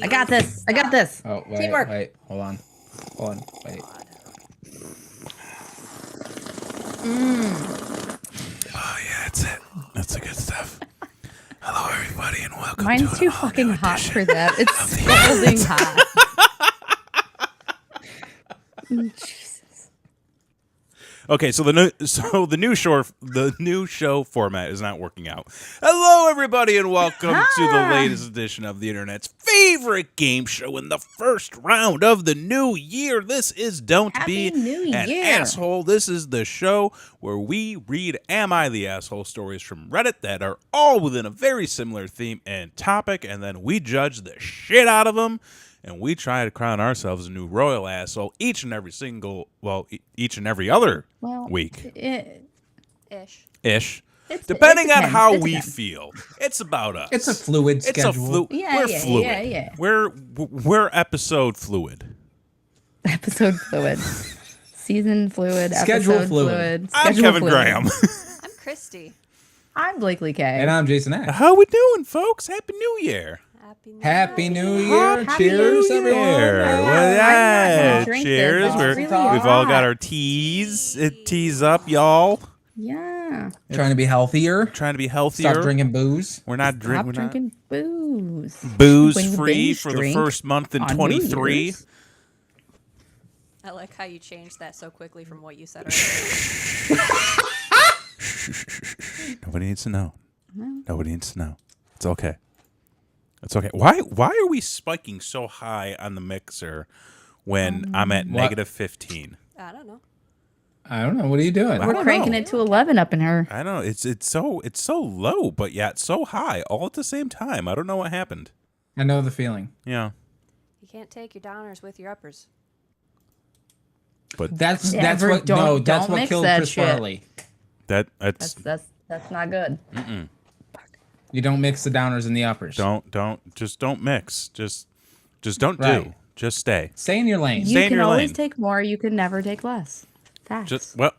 I got this. I got this. Oh, wait, Teamwork. wait. Hold on. Wait. Oh, yeah, that's it. That's the good stuff. Hello, everybody, and welcome Mine's to too an fucking all-new hot edition for that. It's of the scalding hot. Jesus. Okay, so the new show format is not working out. Hello, everybody, and welcome to the latest edition of the internet's favorite game show in the first round of the new year. This is Don't Happy Be New an Year. Asshole. This is the show where we read Am I the Asshole stories from Reddit that are all within a very similar theme and topic, and then we judge the shit out of them. And we try to crown ourselves a new royal asshole each and every other week. Ish. Depending on how we feel. It's about us. It's a fluid schedule. We're fluid. Yeah. We're episode fluid. Episode fluid. Season fluid. Schedule episode fluid. I'm Schedule Kevin fluid. Graham. I'm Christy. I'm Blakely K. And I'm Jason Ack. How we doing, folks? Happy New Year. Happy New Year. Happy Cheers, New everyone. Well, I'm yeah, not gonna drink cheers. this. It's really We've all got hot. our teas. Teas up, y'all. Yeah. Trying to be healthier. Trying to be healthier. Stop drinking booze. We're not Stop drinking drinking booze. booze When you free binge for the drink first month in on New 23. Year's. I like how you changed that so quickly from what you said earlier. Nobody needs to know. Nobody needs to know. It's okay. It's okay. Why are we spiking so high on the mixer when I'm at negative 15? I don't know. I don't know. What are you doing? I We're don't cranking know. it to 11 up in her. I don't know. It's so low, but yet so high all at the same time. I don't know what happened. I know the feeling. Yeah. You can't take your downers with your uppers. But That's Never- what don't that's what mix killed that Chris shit. Farley. that's That's not good. You don't mix the downers and the uppers. don't mix. Just don't do. Right. Just stay. Stay in your lane. Stay You in can your always lane. take more. You can never take less. Facts. Just well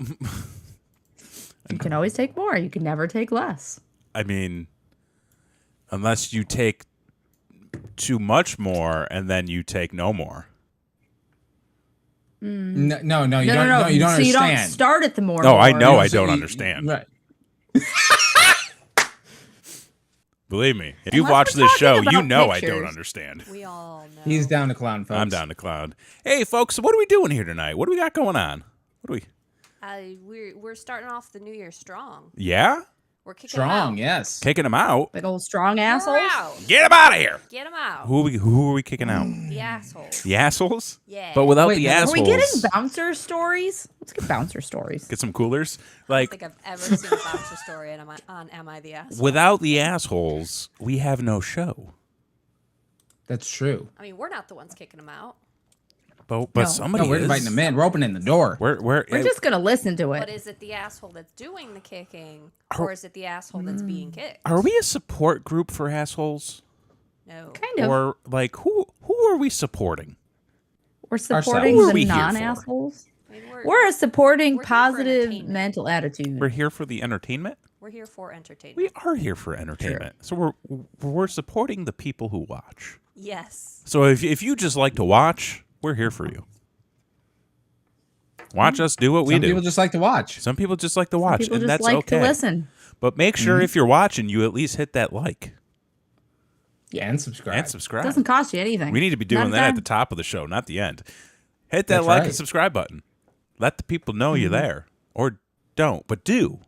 You can always take more. You can never take less. I mean, unless you take too much more and then you take no more. No, you don't. No. You don't So understand. you don't start at the more. No, I more. know I So don't you- understand. Right. Believe me, if you've Unless watched we're this show, talking you about know I pictures. don't understand. We all know. He's down to clown, folks. I'm down to cloud. Hey, folks, what are we doing here tonight? What do we got going on? What do we? We're starting off the new year strong. Yeah, We're kicking Strong, them yes. kicking them out. Big old strong out. assholes. We're out. Get them out of here. Get them out. Who are we kicking out? The assholes. The assholes? Yeah. But without Wait, the are Are assholes, we getting bouncer stories? Let's get bouncer stories. get some coolers. I don't think Like I've ever seen a bouncer story on Am I the Asshole? without the assholes, we have no show. That's true. I mean, we're not the ones kicking them out. But No. somebody No, we're is. inviting them in. We're opening the door. We're We're just gonna listen to But it. is it the asshole that's doing the kicking, or is it the asshole that's being kicked? Are we a support group for assholes? No. Kind of. Or like who are we supporting? We're supporting Who are the we here for? non-assholes. I mean, We're supporting We're here for positive entertainment. mental attitude. We're here for the entertainment. we're here for entertainment. We are here for entertainment. So we're supporting the people who watch. Yes. So if you just like to watch, we're here for you. Watch us do what we Some do. people just like to watch. Some people just like to watch, People and just that's like okay. to listen. But make sure if you're watching, you at least hit that like Yeah. And subscribe. and subscribe. Doesn't cost you anything. We need to be doing Not a that at dime. the top of the show, not the end. Hit that That's like right. and subscribe button. Let the people know you're there, or don't, but do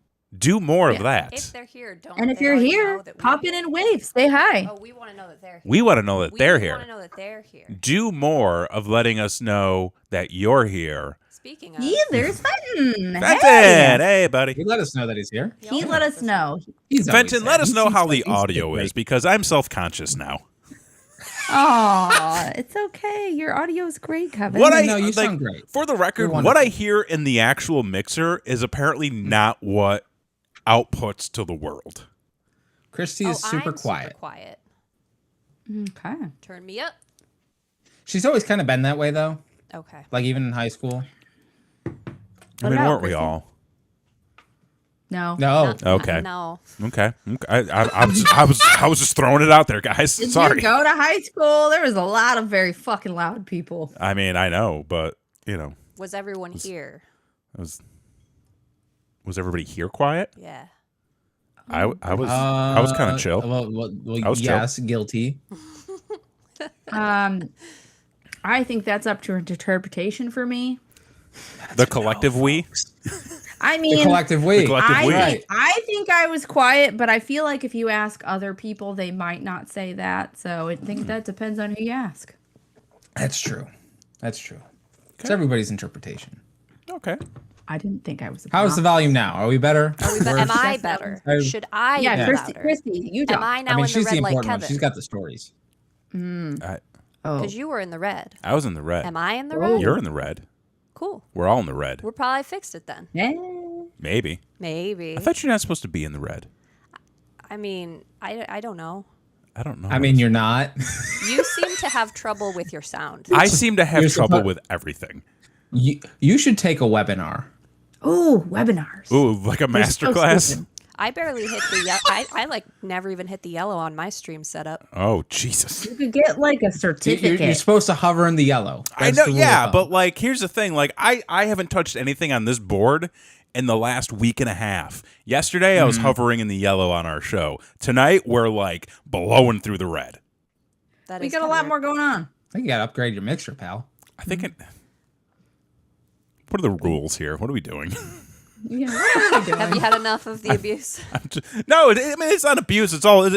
more of that. If they're here, don't. And if they you're already here, know that pop we're in and here? wave. Say hi. Oh, we want to know that they're here. We want to know that they're We here. want to know that they're here. Do more of letting us know that you're here Speaking of, Yeah, there's Fenton. Fenton, hey, buddy. He let us know that he's here. He let us know. He's always Fenton, there. let us He's- know he's how so- the he's so audio great. is because I'm self-conscious now. Oh, it's okay. Your audio is great, Kevin. What No, you sound great. For the record, You're what wonderful. I hear in the actual mixer is apparently not what outputs to the world. Christy is super I'm quiet. Super quiet. Okay. Turn me up. She's always kind of been that way, though. Okay. Like even in high school. I What mean, about weren't we Chrissy? all? No. No. Okay. No. Okay. I was just throwing it out there, guys. Did Sorry. you go to high school? There was a lot of very fucking loud people. I mean, I know, but Was everyone here? was everybody here quiet? Yeah. I was kind of chill. Well, I was chill. yes, guilty. I think that's up to interpretation for me. The collective we. I The mean, collective we. The collective we. Right. I think I was quiet, but I feel like if you ask other people, they might not say that. So I think that depends on who you ask. That's true. That's true. It's everybody's interpretation. Okay. I didn't think I was. How's the volume now? Are we better? Am I Yes, that better? was- Should I Yeah, be Christy, louder? Christy, you talk. Am I now I mean, in the she's the red like important one. Kevin? She's got the stories. Oh, Because you were in the red. I was in the red. Am I in the Oh. red? You're in the red. Cool. We're all in the red. We'll probably fixed it then. yeah. Maybe. Maybe. I thought you're not supposed to be in the red. I mean, I don't know. I don't know. I mean, you're not. You seem to have trouble with your sound. I seem to have You're trouble suppo- with everything. You should take a webinar. Oh, webinars. Ooh, like a They're master so class. stupid. I barely hit the I like never even hit the yellow on my stream setup. Oh, Jesus. You could get like a certificate. You're supposed to hover in the yellow. I That's know, the rule yeah, of but thumb. like, here's the thing. Like, I haven't touched anything on this board in the last week and a half. Yesterday, I was hovering in the yellow on our show. Tonight, we're like blowing through the red. That we is got a kinda lot weird. more going on. I think you got to upgrade your mixer, pal. I think it. What are the rules here? What are we doing? Yeah, what are we doing? Have you had enough of the abuse? No, I mean it's not abuse. It's all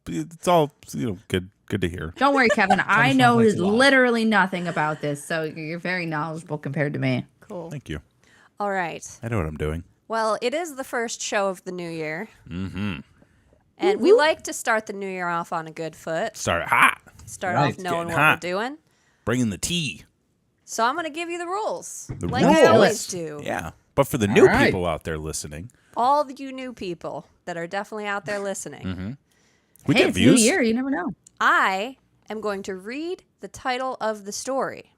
good to hear. Don't worry, Kevin. I know like law. literally nothing about this, so you're very knowledgeable compared to me. Cool. Thank you. All right. I know what I'm doing. Well, it is the first show of the new year. Mm-hmm. And we like to start the new year off on a good foot. Start hot, Start Right, off knowing getting what hot. we're doing. bringing the tea. So I'm going to give you the rules. The like rules. I always do. Yeah, but for the new right. people out there listening, All you new people that are definitely out there listening. we Hey, get it's views. New Year. You never know. I am going to read the title of the story.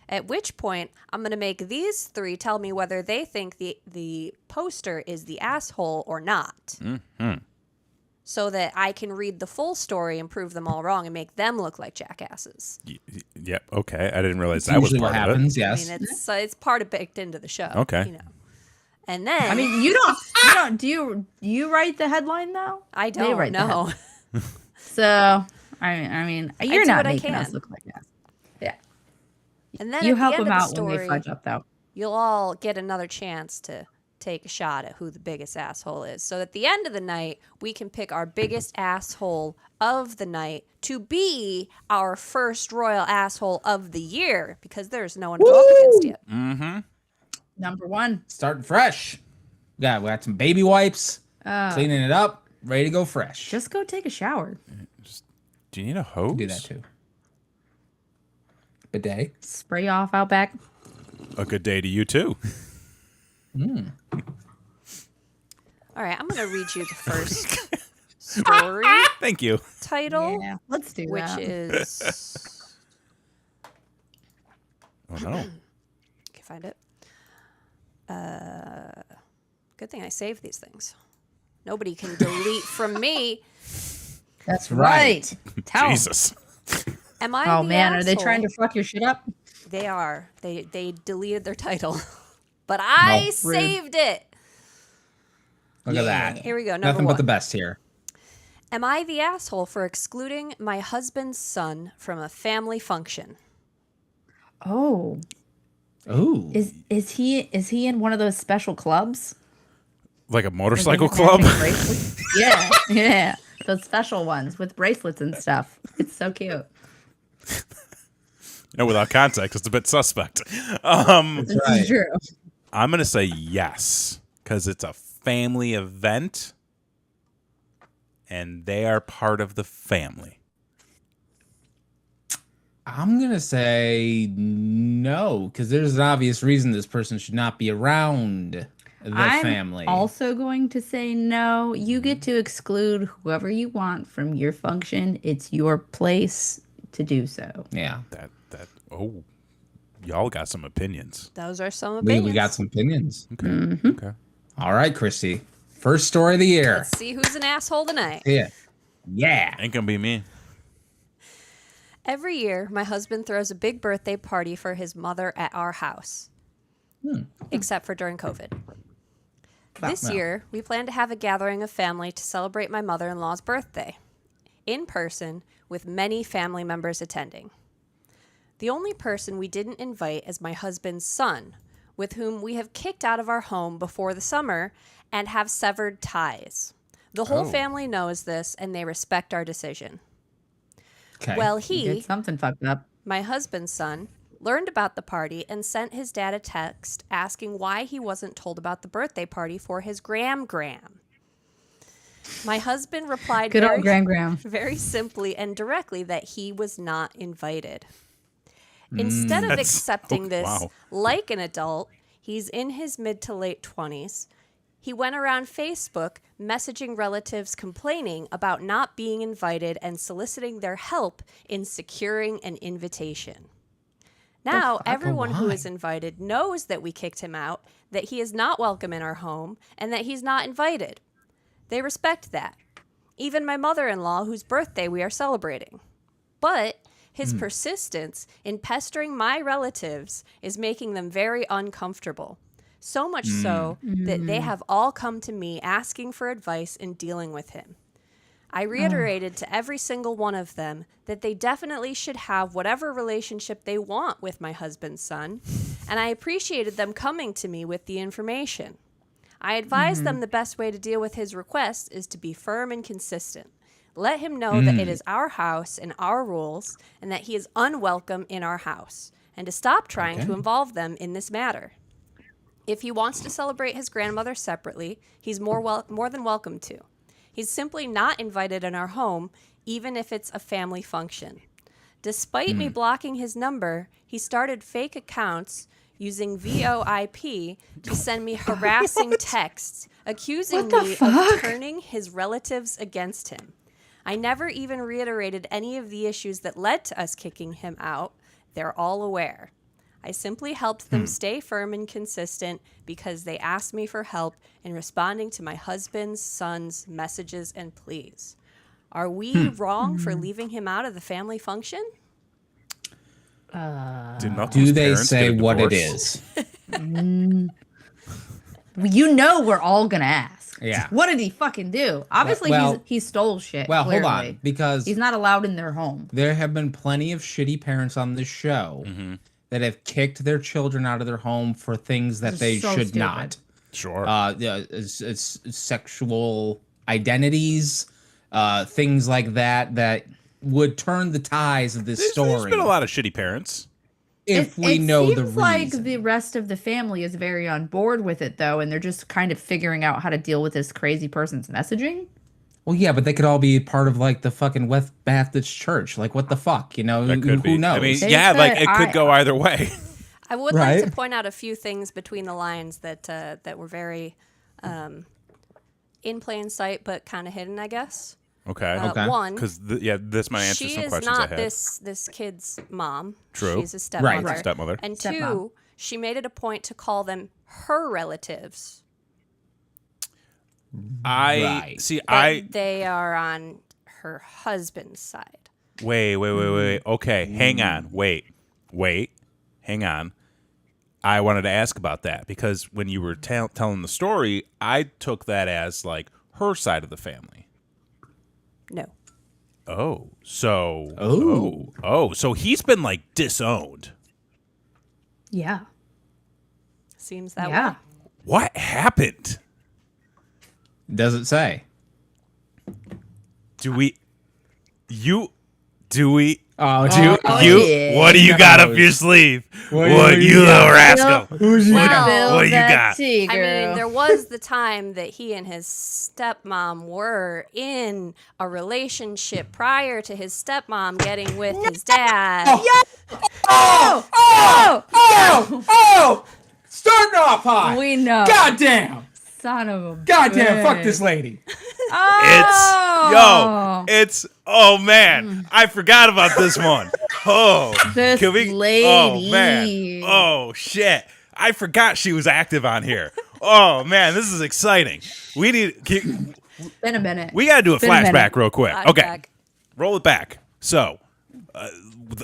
At which point, I'm going to make these three tell me whether they think the poster is the asshole or not. So that I can read the full story and prove them all wrong and make them look like jackasses. Yep. Okay. I didn't realize That's that was usually part what of happens. it. Yes. I mean, it's part of baked into the show. Okay. You know. And then I mean, you don't. Do you write the headline though? I They don't write the know. headline. So I mean, you're do not what I making us can. look like that. Yeah. And then You at help the end them of the out when they story, fudge up though. you'll all get another chance to take a shot at who the biggest asshole is. So at the end of the night, we can pick our biggest asshole of the night to be our first royal asshole of the year because there's no one to go up against yet. Number one. Starting fresh. We got some baby wipes. Cleaning it up. Ready to go fresh. Just go take a shower. Do you need a hose? do that too. Bidet. Spray off out back. A good day to you too. All right, I'm going to read you the first story Thank you. title, Yeah, let's do which that. is... Oh no. Can you find it? Good thing I saved these things. Nobody can delete from me. That's right. right. Tell 'em. Jesus. Am I Oh the man, are they asshole? trying to fuck your shit up? They are. They deleted their title. But I No. saved it. Look at that. Here we go. Number Nothing but one. the best here. Am I the asshole for excluding my husband's son from a family function? Oh, Ooh. is he in one of those special clubs? Like a Where motorcycle they have club? matching bracelets? Yeah, yeah, those special ones with bracelets and stuff. It's so cute. Without context, it's a bit suspect. This is true. I'm going to say yes, because it's a family event, and they are part of the family. I'm going to say no, because there's an obvious reason this person should not be around the family. I'm also going to say no. You get to exclude whoever you want from your function. It's your place to do so. Yeah. Oh, y'all got some opinions. Those are some opinions. We got some opinions. Okay. Okay. All right, Christy. First story of the year. Let's see who's an asshole tonight. Yeah. Yeah. Ain't gonna be me. Every year, my husband throws a big birthday party for his mother at our house, except for during COVID. This year, we plan to have a gathering of family to celebrate my mother-in-law's birthday, in person, with many family members attending. The only person we didn't invite is my husband's son, with whom we have kicked out of our home before the summer and have severed ties. The whole family knows this, and they respect our decision. Okay. Well, You did something fucked up. my husband's son, learned about the party and sent his dad a text asking why he wasn't told about the birthday party for his gram. My husband replied Good old Gram. very simply and directly that he was not invited. Instead of accepting this like an adult, he's in his mid to late 20s. He went around Facebook messaging relatives complaining about not being invited and soliciting their help in securing an invitation. Now, everyone who is invited knows that we kicked him out, that he is not welcome in our home, and that he's not invited. They respect that. Even my mother-in-law, whose birthday we are celebrating. But his persistence in pestering my relatives is making them very uncomfortable. So much so that they have all come to me asking for advice in dealing with him. I reiterated to every single one of them that they definitely should have whatever relationship they want with my husband's son, and I appreciated them coming to me with the information. I advised them the best way to deal with his request is to be firm and consistent. Let him know that it is our house and our rules, and that he is unwelcome in our house, and to stop trying to involve them in this matter. If he wants to celebrate his grandmother separately, he's more than welcome to. He's simply not invited in our home, even if it's a family function. Despite me blocking his number, he started fake accounts using VoIP to send me harassing texts, accusing me of turning his relatives against him. I never even reiterated any of the issues that led to us kicking him out. They're all aware. I simply helped them stay firm and consistent because they asked me for help in responding to my husband's son's messages and pleas. Are we wrong for leaving him out of the family function? Do they say what it is? You know we're all gonna ask. Yeah. What did he fucking do? Obviously, he stole shit. Well, clearly. hold on, because he's not allowed in their home. there have been plenty of shitty parents on this show that have kicked their children out of their home for things that they so should stupid. not. Sure. It's sexual identities, things like that would turn the ties of this story. There's been a lot of shitty parents. If we know the seems reason. like the rest of the family is very on board with it, though, and they're just kind of figuring out how to deal with this crazy person's messaging. Well, yeah, but they could all be part of like the fucking West Baptist Church. Like, what the fuck, you know? That could be. Who knows? I mean, They yeah, like it could- could go either way. I would like Right. to point out a few things between the lines that were very in plain sight, but kind of hidden, I guess. Okay. Okay. One, Because this might answer she some is questions I not had. this kid's mom. True. She's a stepmother. Right. Stepmother. And Stepmom. two, she made it a point to call them her relatives. Right. See. That they are on her husband's side. Wait. Okay, hang on. Wait. Hang on. I wanted to ask about that because when you were telling the story, I took that as like her side of the family. No. Oh, so so he's been like disowned. Yeah. Seems that Yeah. way. What happened? Does it say? Did Do we? Oh, You? yeah. What do you got up your sleeve? What you little rascal? Who's you Well, got? What do you got? Tea, I girl. mean, there was the time that he and his stepmom were in a relationship prior to his stepmom getting with his dad. Oh! Starting off high. We know. Goddamn! Son of a Goddamn! Fuck bitch. this lady. Oh. Oh man, I forgot about this one. Oh, This can we? lady. Oh man. Oh shit, I forgot she was active on here. Oh man, this is exciting. We need. Been a minute. We got to do a Been a minute. flashback real quick. Okay, Flashback. roll it back. So,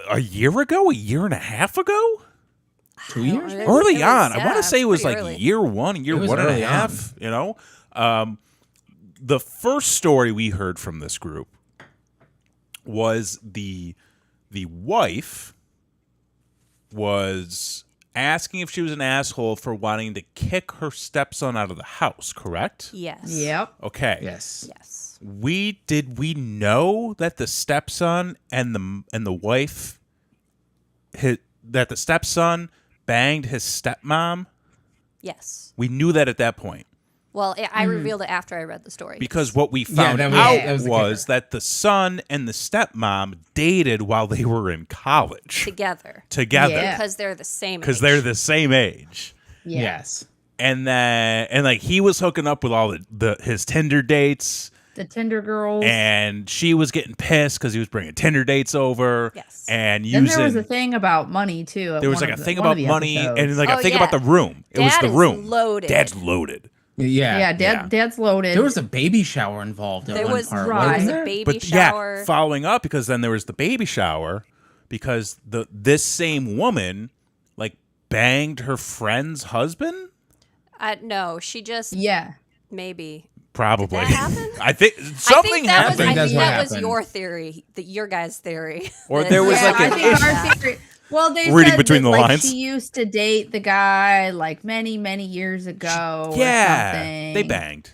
a year ago, a year and a half ago. 2 years? It Early was- on, I yeah, want to say it was pretty like early. year one, year It was one and a early half. You know, the first story we heard from this group was the wife was asking if she was an asshole for wanting to kick her stepson out of the house. Correct? Yes. Yep. Okay. Yes. Yes. We know that the stepson and the wife that the stepson banged his stepmom. Yes. We knew that at that point Well, I revealed it after I read the story. because what we found that out was the was kicker. that the son and the stepmom dated while they were in college together. together Yeah. Because they're the same because age. they're the same age. Yeah. Yes. And like he was hooking up with all his Tinder dates. The Tinder girls. And she was getting pissed because he was bringing Tinder dates over. Yes. And then using. there was a thing about money too. at There was one like a of the- thing one of about the money episodes. and like Oh, a thing yeah. about the room. It was Dad the is room. loaded. Dad's loaded. Yeah. yeah, Yeah. Dad's loaded. There was a baby shower involved at There one was, part. there Right. was wasn't a there? baby But shower. yeah, following up because then there was the baby shower because this same woman like banged her friend's husband. No, she just yeah. maybe. Probably. Did that happen? I think something I happened. think that's what that was happened. your theory, your guys' theory. Or That- there was Yeah, like I an think issue. our theory. Well, they Reading said between that, the like, lines. she used to date the guy like many years ago. Yeah, or something. they banged.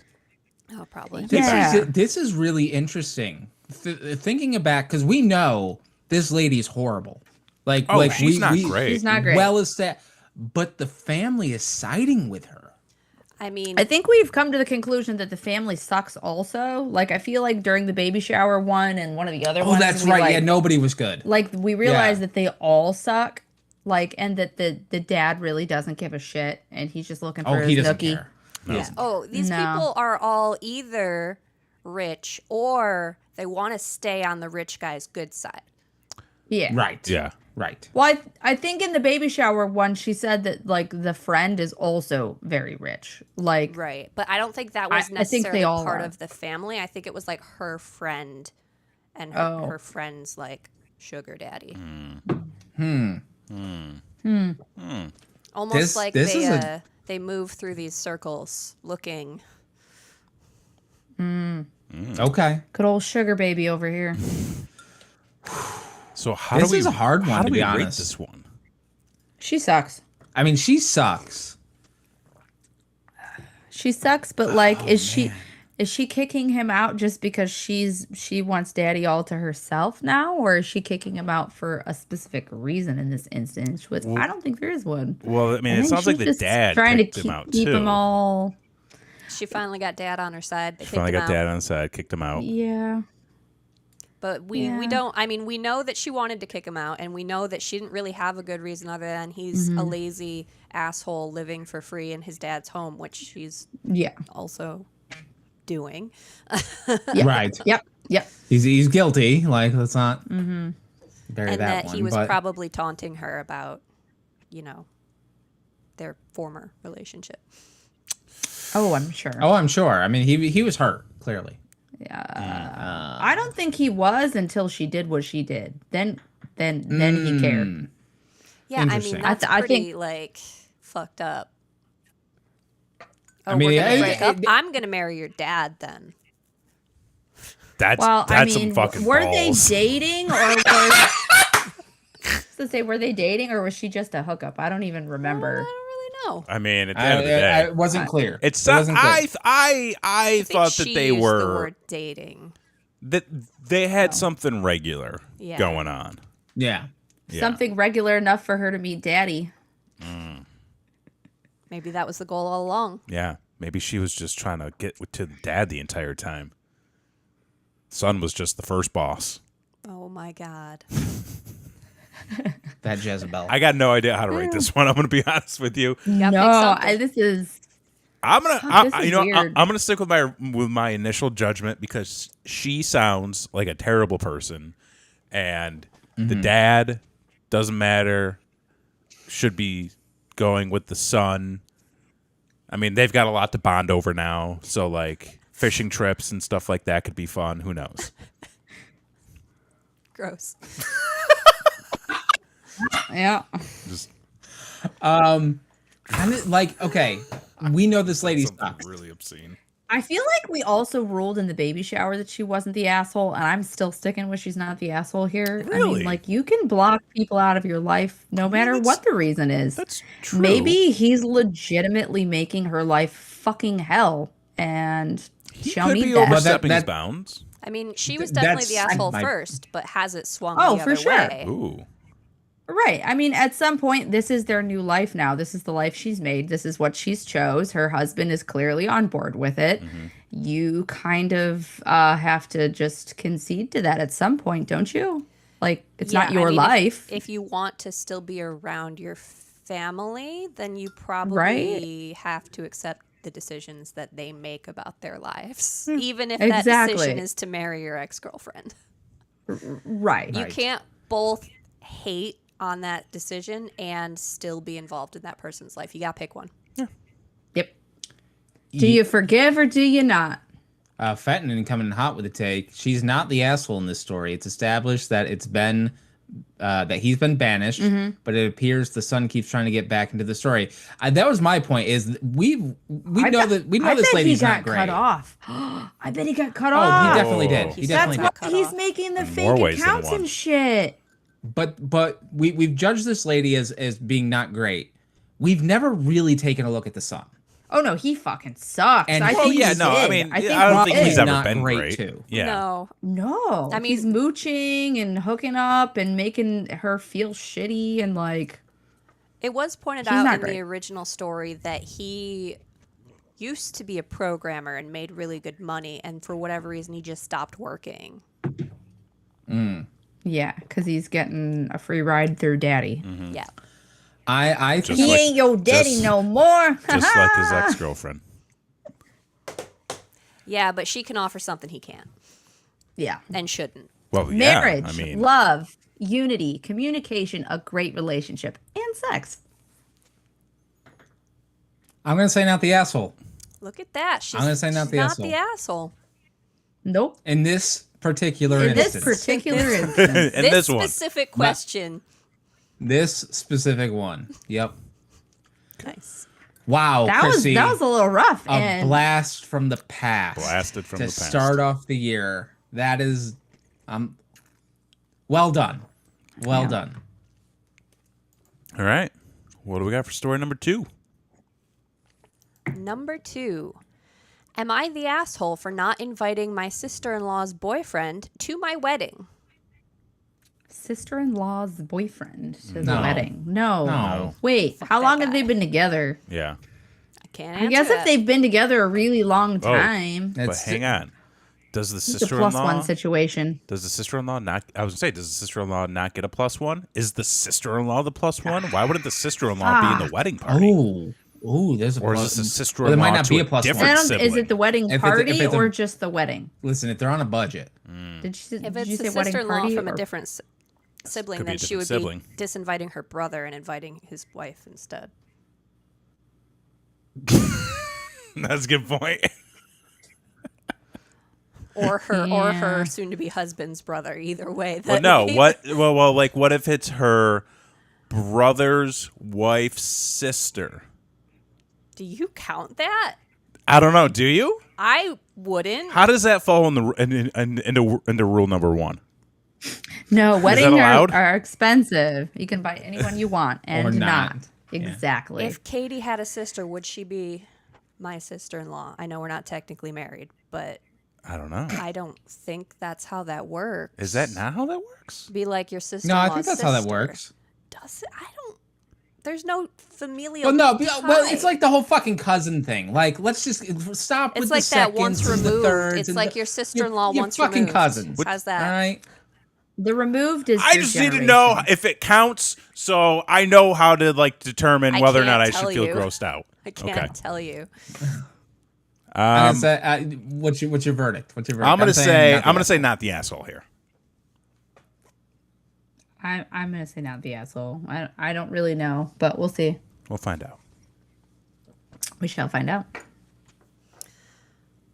Oh, probably. Yeah. This is really interesting. Thinking back, because we know this lady is horrible. Like, Oh, like she's not great. She's not great. Well established, but the family is siding with her. I mean, I think we've come to the conclusion that the family sucks also. Like, I feel like during the baby shower one and one of the other Oh, ones. that's we, right. Like, Yeah, nobody was good. like we realized Yeah. that they all suck. Like, and that the dad really doesn't give a shit. And he's just looking for Oh, his he doesn't nookie. care. Yeah. oh, these No. people are all either rich or they want to stay on the rich guy's good side. Yeah. Right. Yeah. Right. Well, I think in the baby shower one, she said that like the friend is also very rich. Like, Right. But I don't think that was I think necessarily they all part are. of the family. I think it was like her friend and Oh. her friend's like sugar daddy. Almost This- like this they is a- they move through these circles looking. Okay. good old sugar baby over here. So how This do we? is a hard How one, do to we be rate honest. this one? She sucks. I mean, she sucks. She sucks, but like, is she kicking him out just because she wants daddy all to herself now, or is she kicking him out for a specific reason in this instance? Which I don't think there is one. Well, I mean, I it think sounds like she's the just dad trying kicked to him out keep too. him all. She finally got dad on her side. They Finally kicked got him out. dad on the side, kicked him out. Yeah. But we Yeah. don't. I mean, we know that she wanted to kick him out, and we know that she didn't really have a good reason other than he's a lazy asshole living for free in his dad's home, which she's Yeah. also doing. Yep. Right. Yep. He's guilty. Like, let's not bury And that that one. he was but probably taunting her about, their former relationship. Oh, I'm sure. oh, I'm sure. I mean, he was hurt clearly. I don't think he was until she did what she did. Then he cared. Yeah, I mean Interesting. that's I pretty think- like fucked up. Oh, I mean, we're gonna it- break up. it- I'm gonna marry your dad then. That's Well, I some mean, fucking were balls. they dating or was to say were they dating or was she just a hookup? I don't even I remember. don't really know. I mean, at the end of the day, It wasn't clear. it's It wasn't clear. I I think thought that she they used the were word dating. that they had something regular Yeah. going on. Yeah. Yeah. Something regular enough for her to meet Daddy. Maybe that was the goal all along. Yeah. Maybe she was just trying to get to dad the entire time. Son was just the first boss. Oh my God. That Jezebel. I got no idea how to rate this one. I'm going to be honest with you. gotta pick No, something. this is. I'm gonna, Fuck, this is weird. I'm gonna stick with my initial judgment because she sounds like a terrible person, and the dad doesn't matter. Should be going with the son. I mean, they've got a lot to bond over now, so like fishing trips and stuff like that could be fun. Who knows? Gross. Yeah. Just Kind of like, okay, we know this lady something sucks. really obscene. I feel like we also ruled in the baby shower that she wasn't the asshole, and I'm still sticking with she's not the asshole here. I Really? mean, like, you can block people out of your life no matter that's- what the reason is. That's true. Maybe he's legitimately making her life fucking hell, and he she'll could need be that. overstepping his that- bounds. I mean, she was definitely the That's asshole my- first, but has it swung Oh, the for other sure. way? Ooh. Right. I mean, at some point, this is their new life now. This is the life she's made. This is what she's chose. Her husband is clearly on board with it. You kind of have to just concede to that at some point, don't you? Like, it's not Yeah, I your mean, life. If you want to still be around your family, then you probably Right. have to accept the decisions that they make about their lives, Hmm. even if that Exactly. decision is to marry your ex-girlfriend. Right. You can't both hate on that decision and still be involved in that person's life. You got to pick one. Yep. Do you forgive or do you not? Fenton coming in hot with a take. She's not the asshole in this story. It's established that it's been that he's been banished, but it appears the son keeps trying to get back into the story. That was my point. Is we know this bet lady's he got not great. cut off. I bet he got cut Oh, off. he definitely did. Oh. He That's definitely what- did. Well, cut he's off. making the In fake more ways than accounts one. and shit. But we've judged this lady as being not great. We've never really taken a look at the son. Oh no, he fucking sucks. And- I Well, think yeah, he no, I did. mean, I think I don't he think he's did. ever not been great, great. too. Yeah. No. No, I mean- he's mooching and hooking up and making her feel shitty and like. It was pointed He's out not in great. the original story that he used to be a programmer and made really good money, and for whatever reason, he just stopped working. Yeah, because he's getting a free ride through Daddy. Yeah. I Just think He like- ain't your daddy just- no more. Just like his ex-girlfriend. Yeah, but she can offer something he can't Yeah. and shouldn't. Well, yeah, Marriage, I mean, love, unity, communication, a great relationship, and sex. I'm gonna say not the asshole. Look at that. She's, gonna say not she's the not asshole. the asshole. Nope. In this particular In this instance. particular instance. in this one. specific question. This specific one. Yep. Nice. Wow, That was Chrissy. a little rough. a and blast from the past. Blasted from to the past. start off the year. That is well done. Well Yeah. done. All right. What do we got for story number 2? Number 2. Am I the asshole for not inviting my sister-in-law's boyfriend to my wedding? sister-in-law's boyfriend to the No. wedding. No. No. Wait, how that long have guy. they been together? Yeah. I can't I answer guess that. if they've been together a really long Oh. time, But hang on. Does the it's a sister-in-law +1 situation. Does the sister-in-law not? I was gonna say, does the sister-in-law not get a +1? Is the sister-in-law the +1? Why wouldn't the sister-in-law be in the wedding party? Oh, there's a Or is plus. this a Well, sister-in-law there might not to be a a plus different one. Is sibling? it the wedding If party it's a- or just the wedding? Listen, if they're on a budget, Did you, If did it's you the say wedding sister-in-law party? from a or- different sibling, Could be then a she would different be disinviting her brother and inviting his wife instead. That's a good point. Or her Yeah. soon-to-be husband's brother. Either way. Well, that no. would be- What? Well, like, what if it's her brother's wife's sister? Do you count that? I don't know. Do you? I wouldn't. How does that fall into rule number 1? No, weddings allowed? are expensive. You can buy anyone you want and Or not. not. Exactly. If Katie had a sister, would she be my sister-in-law? I know we're not technically married, but I don't know. I don't think that's how that works. Is that not how that works? Be like your sister. No, I think that's how that works. Does it? I don't. There's no familial. Well, no, tie. well, it's like the whole fucking cousin thing. Like, let's just stop It's with like the that seconds once and the removed. thirds It's and like the- your sister-in-law your once fucking removed. cousins. How's that? All right. The removed is. I your just need to know generation. if it counts, so I know how to like determine I whether or not can't I should tell feel you. grossed out. I can't tell you. I'm gonna say, what's your verdict? What's your verdict? I'm gonna saying say not the asshole here. I'm gonna say not the asshole. I don't really know, but we'll see. We'll find out. We shall find out.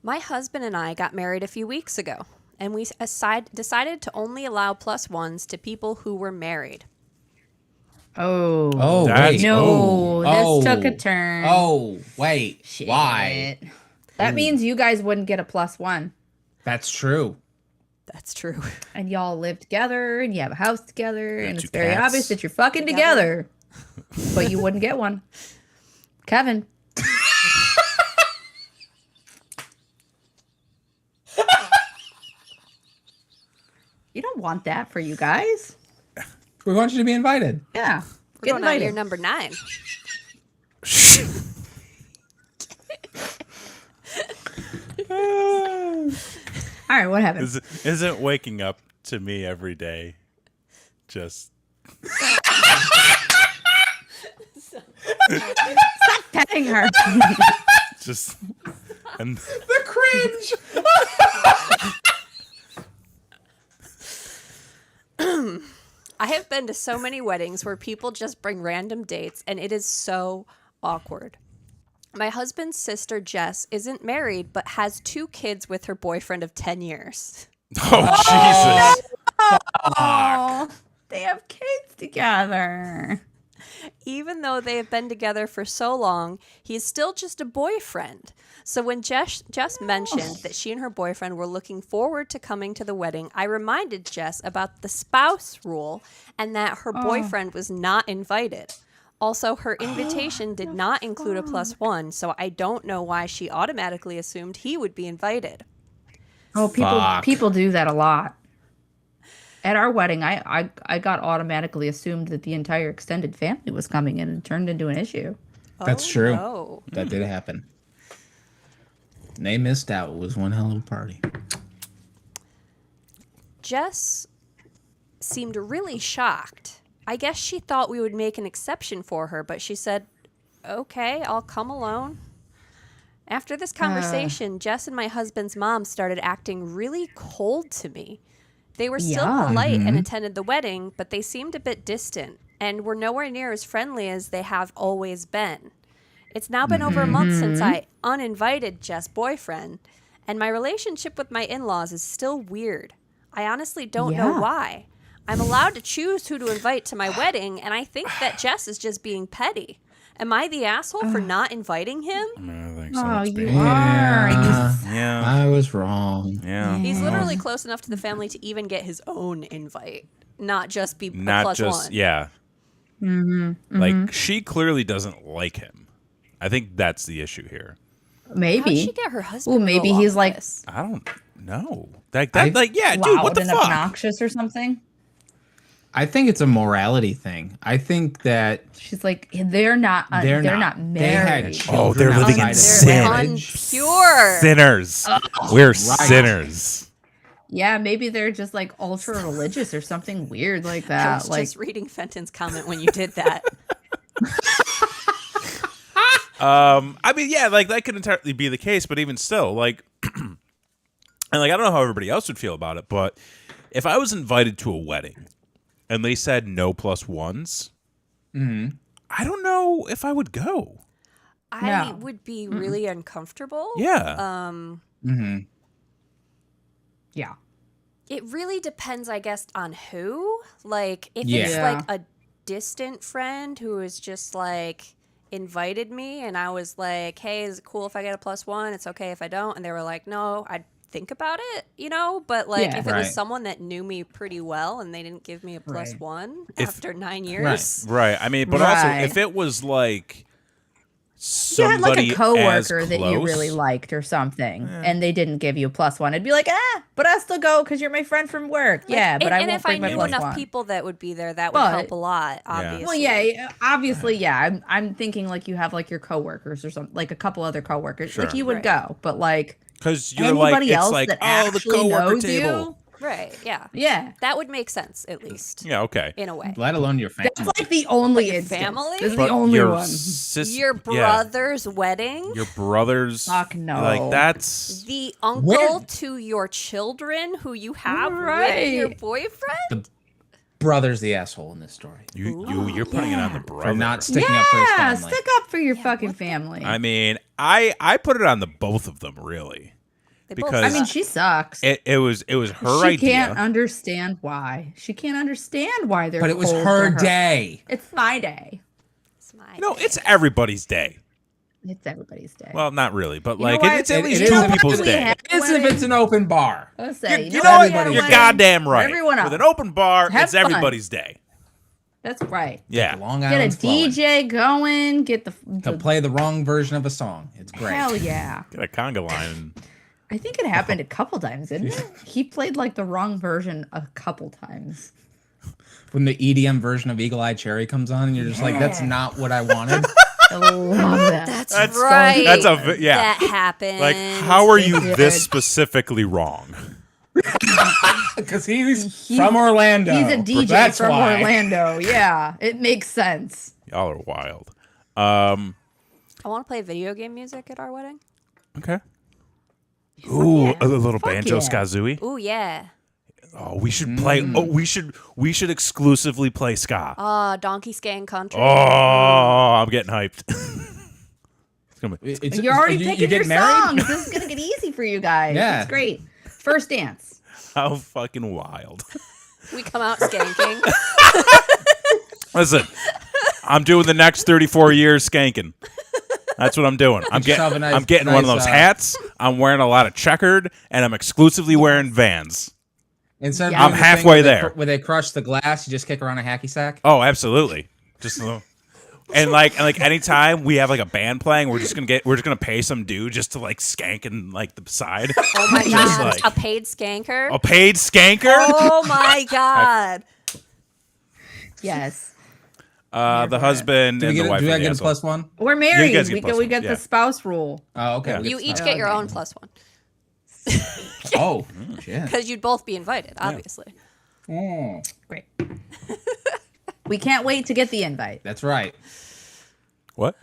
My husband and I got married a few weeks ago, and we decided to only allow plus ones to people who were married. Oh. That's- No, Oh. this took a turn. Oh, wait. Shit. Why? That means you guys wouldn't get a +1. That's true. That's true. And y'all live together and you have a house together and two it's very cats. obvious that you're fucking together. But you wouldn't get one. Kevin. You don't want that for you guys. We want you to be invited. Yeah. We're Get going on invited. year number 9. All right, what happened? Isn't waking up to me every day just Petting her. just and The cringe. I have been to so many weddings where people just bring random dates, and it is so awkward. My husband's sister, Jess, isn't married, but has 2 kids with her boyfriend of 10 years. oh Jesus. Oh, they have kids together. Even though they have been together for so long, he is still just a boyfriend. So when Jess mentioned that she and her boyfriend were looking forward to coming to the wedding, I reminded Jess about the spouse rule and that her boyfriend was not invited. Also, her invitation did not include a +1, so I don't know why she automatically assumed he would be invited. Oh, Fuck. people do that a lot. At our wedding, I got automatically assumed that the entire extended family was coming in and turned into an issue. That's Oh, true. no. That did happen. And they missed out. It was one hell of a party. Jess seemed really shocked. I guess she thought we would make an exception for her, but she said, okay, I'll come alone. After this conversation, Jess and my husband's mom started acting really cold to me. They were still Yeah. polite and attended the wedding, but they seemed a bit distant and were nowhere near as friendly as they have always been. It's now been over a month since I uninvited Jess' boyfriend, and my relationship with my in-laws is still weird. I honestly don't know Yeah. why. I'm allowed to choose who to invite to my wedding, and I think that Jess is just being petty. Am I the asshole for not inviting him? I think Oh, you being- are. Yeah. I was wrong. Yeah. He's literally close enough to the family to even get his own invite, not just be a Not plus just one. yeah. Like she clearly doesn't like him. I think that's the issue here. How'd Maybe. she get her husband? Well, to maybe go he's along like with this? I don't know. Like yeah, dude, loud what the and fuck? obnoxious or something. I think it's a morality thing. I think that She's like, they're not they're not They had married. children Oh, they're living in outside sin. of marriage. Unpure. Sinners. We're sinners. Yeah, maybe they're just like ultra religious or something weird like I that. was Like, just reading Fenton's comment when you did that. I mean, yeah, like that could entirely be the case, but even still, like, and like I don't know how everybody else would feel about it, but if I was invited to a wedding and they said no +1s, I don't know if I would go. I No. would be really uncomfortable. Yeah, yeah. It really depends, I guess, on who. Like, if it's Yeah. like a distant friend who is just like invited me and I was like, hey, is it cool if I get a +1? It's okay if I don't. And they were like, no, I'd think about it, you know? But like, Yeah. if it Right. was someone that knew me pretty well and they didn't give me a +1 If- after 9 years. right. I mean, but also Right. if it was like You had like somebody a coworker as that you close. really liked or something, and they didn't give you a +1. It'd be like, but I still go because you're my friend from work. Yeah, but I and won't if I bring my knew enough +1. people that would be there, that would But- help a lot. Obviously. Well, yeah, obviously, yeah. I'm thinking like you have like your coworkers or something, like a couple other coworkers. Sure. Like you would Right. go, but like Because you're like, anybody it's else like, that oh, the actually coworker knows table. Right. Yeah. yeah, That would make sense at least. Yeah, okay. In a way. Let alone your family. that's like the only your instance. family? This is But the only your one. Your brother's wedding. Your brother's. Fuck no. Like, that's. The uncle to your children who you have with your Right. boyfriend. Brother's the asshole in this story. You're putting it on the brother. For not sticking up for his Yeah, family. stick up for your fucking family. I mean, I put it on the both of them, really. They both Because I mean, she sucks. It was her she idea. can't understand why. She can't understand why they're. But it was cold her to day. It's my day. It's my It's everybody's day. It's everybody's day. Well, not really, but You know like what? it's at It- least it is two a- people's we day. have- It's if it's an open bar. Let's say, You know what? everybody's You're day. goddamn right. Everyone else. With an open bar, Have it's fun. everybody's day. That's right. Yeah. Long Get a Island's flowing. DJ going. Get To the play the wrong version of a song. It's great. hell yeah. Get a conga line. I think it happened a couple times, didn't it? He played like the wrong version a couple times. When the EDM version of Eagle Eye Cherry comes on, and you're just like, that's not what I wanted. I love that. That's, That's right. That's yeah. That happened. Like, how are you It this did. specifically wrong? Because he's from Orlando. He's a DJ That's from why. Orlando. Yeah, it makes sense. Y'all are wild. I want to play video game music at our wedding. Okay. Ooh, yeah. a little Fuck banjo yeah. skazooie. Ooh yeah. Oh, we should play. Oh, we should exclusively play ska. Donkey Skank Country. Oh, I'm getting hyped. It's gonna be- You're already picking your getting married? songs. This is gonna get easy for you guys. Yeah. It's great. First dance. how fucking wild. We come out skanking. Listen, I'm doing the next 34 years skanking. That's what I'm doing. I'm Just have a nice- getting one of nice, those hats. I'm wearing a lot of checkered, and I'm exclusively wearing Vans. Instead of Yeah. doing I'm the thing halfway where they there. where they crush the glass, you just kick around a hacky sack. Oh, absolutely. Just a little. And like anytime we have like a band playing, we're just gonna pay some dude just to like skank in like the side. Oh my Just god. like- A paid skanker. A paid skanker. Oh my god. Yes. The husband Do and we the wife. get are a the asshole. +1? We're married. guys get We plus we one, get yeah. the spouse rule. Oh, okay. Yeah. we You the each spouse. get your own +1 Oh, shit. because you'd both be invited, obviously. Great. We can't wait to get the invite. That's right. What?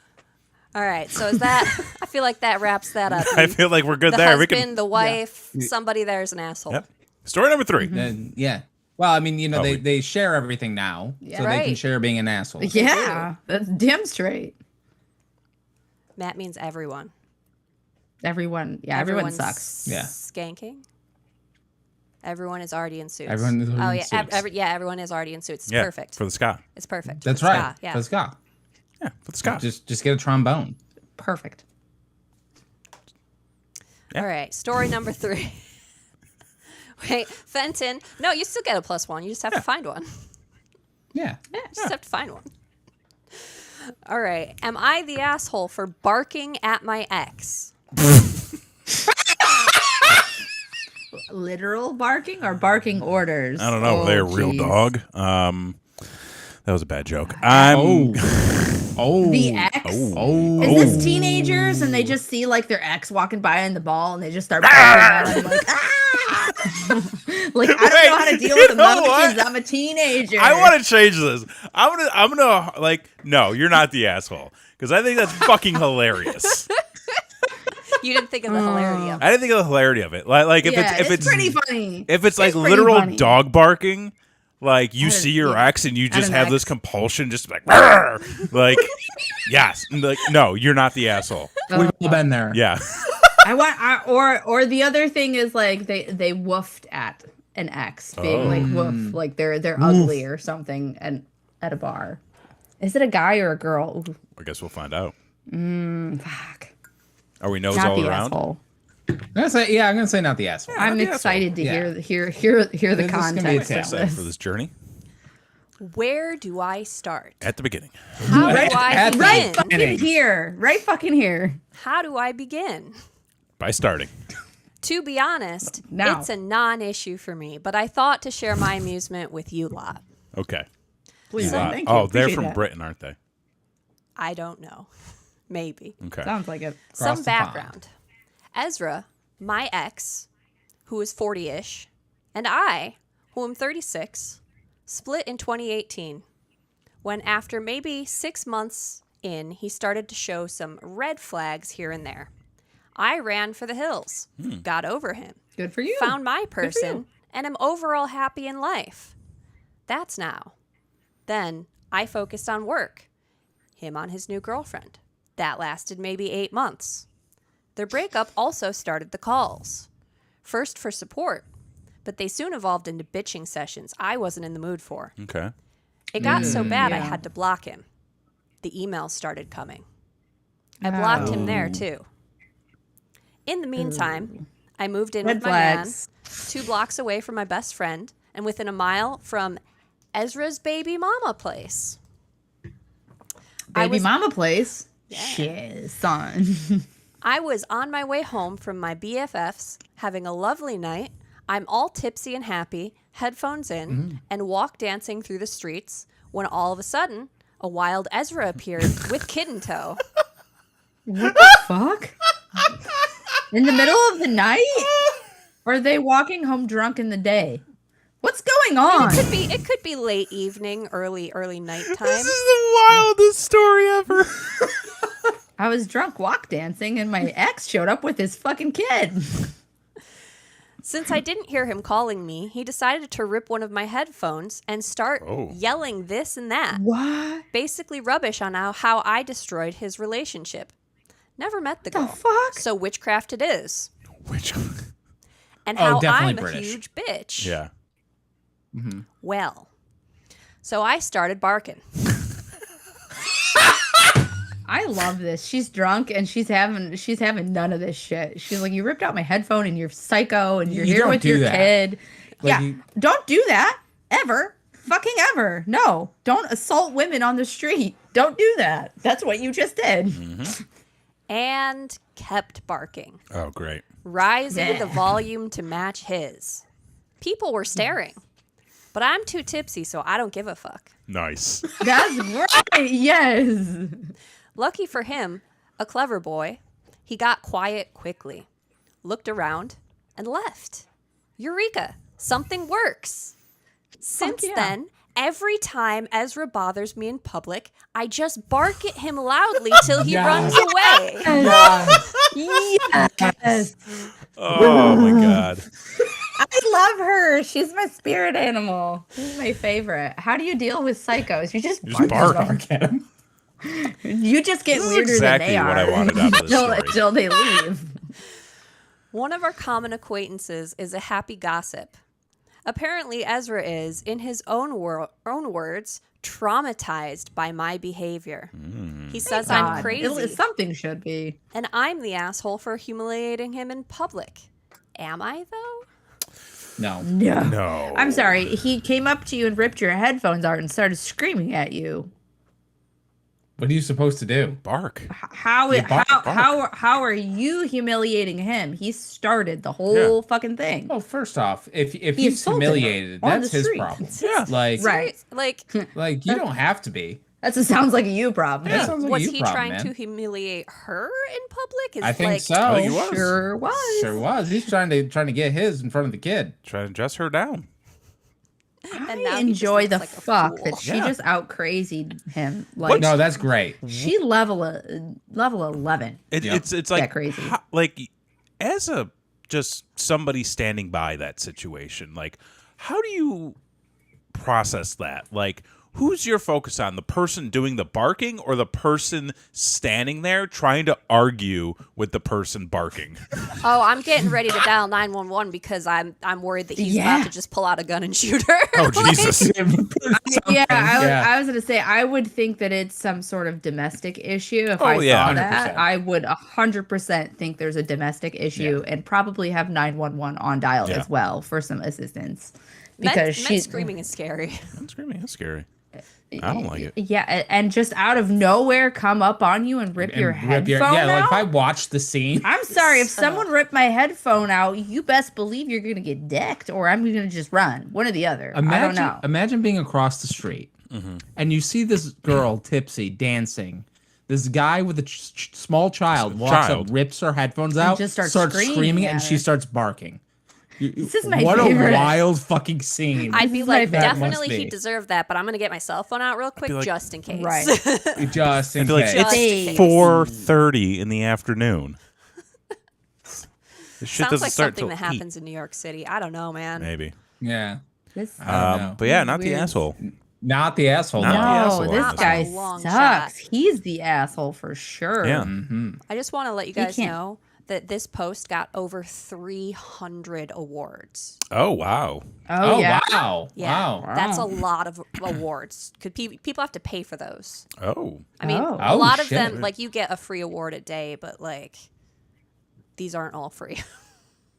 All right. So is that? I feel like that wraps that up. I feel like we're good the there. husband, We can. the wife, somebody there's an asshole. Yep. Story number 3. Then, yeah. Well, I mean, Oh, they share everything now, so they can Right. share being an asshole. Yeah, that's damn straight. Matt means everyone. Everyone, yeah, everyone Everyone's sucks. Yeah. Skanking. Everyone is already in suits. Everyone is already oh in yeah, suits. everyone is already in suits. It's Yeah. perfect. For the ska. It's perfect. That's For right. ska, Yeah. Let's go. Yeah. For the ska. Just get a trombone. Perfect. Yeah. All right. Story number 3. Wait, Fenton. No, you still get a +1. You just have to find one. Yeah. You just have to find one. All right. Am I the asshole for barking at my ex? Literal barking or barking orders? I don't know. Oh, They're a real geez. dog. That was a bad joke. I'm. Oh. The ex? Oh. Is this teenagers and they just see like their ex walking by in the ball and they just start barking at him like, ah! Like, I don't know how to deal you with the know other what? kids. I'm a teenager. I want to change this. I'm gonna like. No, you're not the asshole because I think that's fucking hilarious. You didn't think of the hilarity of it. I didn't think of the hilarity of it. Like if Yeah, it's pretty funny. if it's like pretty literal funny. dog barking, like you see your yeah. ex and you just an have this ex. compulsion, just like, "Rrr!" Like, yes, like no, you're not the asshole. We've all been there. Yeah, Or the other thing is like they woofed at an ex being like woof, like they're ugly or something and at a bar. Is it a guy or a girl? Ooh, I guess we'll find out. fuck. Are we nose Not all the around? asshole. I'm gonna say not the asshole. I'm the asshole. excited to Yeah. hear the This is gonna be a context tale. of Excited this. for this journey. Where do I start? At the beginning. How do I At the begin? Right fucking here. How do I begin? By starting. To be honest, Now. it's a non-issue for me, but I thought to share my amusement with you lot. Okay. Please, thank you. Oh, they're Appreciate from that. Britain, aren't they? I don't know. Maybe. Okay. Sounds like it. Some the pond. background. Ezra, my ex, who is 40-ish, and I, who am 36, split in 2018 when after maybe 6 months in, he started to show some red flags here and there. I ran for the hills, got over him, Good for you. found my for you. person, and am overall happy in life. That's now. Then I focused on work, him on his new girlfriend. That lasted maybe 8 months. Their breakup also started the calls. First for support, but they soon evolved into bitching sessions I wasn't in the mood for. Okay. It got so bad I yeah. had to block him. The emails started coming. I blocked him there too. In the meantime, I moved in Red with my flags. man, 2 blocks away from my best friend, and within a mile from Ezra's baby mama place. Baby mama place. Shit, son. I was on my way home from my BFFs, having a lovely night. I'm all tipsy and happy, headphones in, and walk dancing through the streets, when all of a sudden, a wild Ezra appeared with kid in tow. What the fuck? In the middle of the night? Or are they walking home drunk in the day? What's going on? It could be late evening, early nighttime. This is the wildest story ever. I was drunk walk dancing and my ex showed up with his fucking kid. Since I didn't hear him calling me, he decided to rip one of my headphones and start yelling this and that. What? Basically rubbish on how I destroyed his relationship. Never met the girl. fuck? So witchcraft it is. Which? And Oh, how definitely I'm a British. huge bitch. Yeah. Well, so I started barking. I love this. She's drunk and she's having none of this shit. She's like, you ripped out my headphone and you're psycho and you're You here don't with do your that. kid. Like yeah, you- don't do that ever. Fucking ever. No, don't assault women on the street. Don't do that. That's what you just did. And kept barking, Oh, great. rising the Yeah. volume to match his. People were staring, but I'm too tipsy, so I don't give a fuck. Nice. That's right. Yes. Lucky for him, a clever boy, he got quiet quickly, looked around, and left. Eureka! Something works. Since yeah. then, every time Ezra bothers me in public, I just bark at him loudly till he Yes. runs away. Yes. Oh, my God. I love her. She's my spirit animal. She's my favorite. How do you deal with psychos? You just Just bark. bark. You just get This is weirder exactly than they what are. I wanted out of this story. Until they leave. One of our common acquaintances is a happy gossip. Apparently, Ezra is, in his own words, traumatized by my behavior. He says I'm God, crazy, something should be. and I'm the asshole for humiliating him in public. Am I, though? No. No. No. I'm sorry. He came up to you and ripped your headphones out and started screaming at you. What are you supposed to do? Bark. How You bark. how are you humiliating him? He started the whole fucking thing. Well, first off, if He he's insulted humiliated, her on that's the his street. problem. Yeah. Like, Right. Like, you don't have to be. That sounds like a you problem. That sounds like was a you he problem, trying man. to humiliate her in public? Is I think like, so. I think he was. Sure was. Sure was. He's trying to get his in front of the kid. Try to dress her down. And now I he just enjoy looks the like a fuck fool. that she Yeah. just out crazied him. Like No, that's great. she level 11. Yeah. It's like crazy. Like as a just somebody standing by that situation, like how do you process that? Like who's your focus on? The person doing the barking or the person standing there trying to argue with the person barking? Oh, I'm getting ready to dial 911 because I'm worried that he's about to just pull out a gun and shoot her. Oh, Jesus. Yeah, Yeah. I was gonna say I would think that it's some sort of domestic issue. If Oh, I yeah, saw that, 100%. I would 100% think there's a domestic issue and probably have 911 on dial Yeah. as well for some assistance. because men screaming is scary. I'm screaming. That's scary. I don't like it. Yeah, and just out of nowhere come up on you and rip your headphone yeah, like if out? I watch the scene. I'm sorry, if someone ripped my headphone out, you best believe you're gonna get decked, or I'm gonna just run. One or the other. I don't know. Imagine being across the street and you see this girl tipsy dancing. This guy with a small child walks up, rips her headphones out, just starts screaming, and at she her. starts barking. This is my what favorite. a wild fucking scene. I'd be is my like, favorite. definitely Must be. he deserved that, but I'm gonna get my cell phone out real quick like- just in case. Right. Just in I'd be like, case. Just in it's case. 4:30 in the afternoon. This shit Sounds doesn't like start something till that happens in New York City. I don't know, man. 8. Maybe. Yeah. This, I don't know. But yeah, not the Weird. asshole. Not the asshole. Not the No. asshole no, on this this guy one. Long sucks. shot. He's the asshole for sure. Yeah. I just want to let you guys can't- know that this post got over 300 awards. Oh wow. Oh, yeah. Wow. Yeah, Wow. that's a lot of awards. Could people have to pay for those? Oh. I mean, Oh. a lot of shit. them, like, you get a free award a day, but like these aren't all free.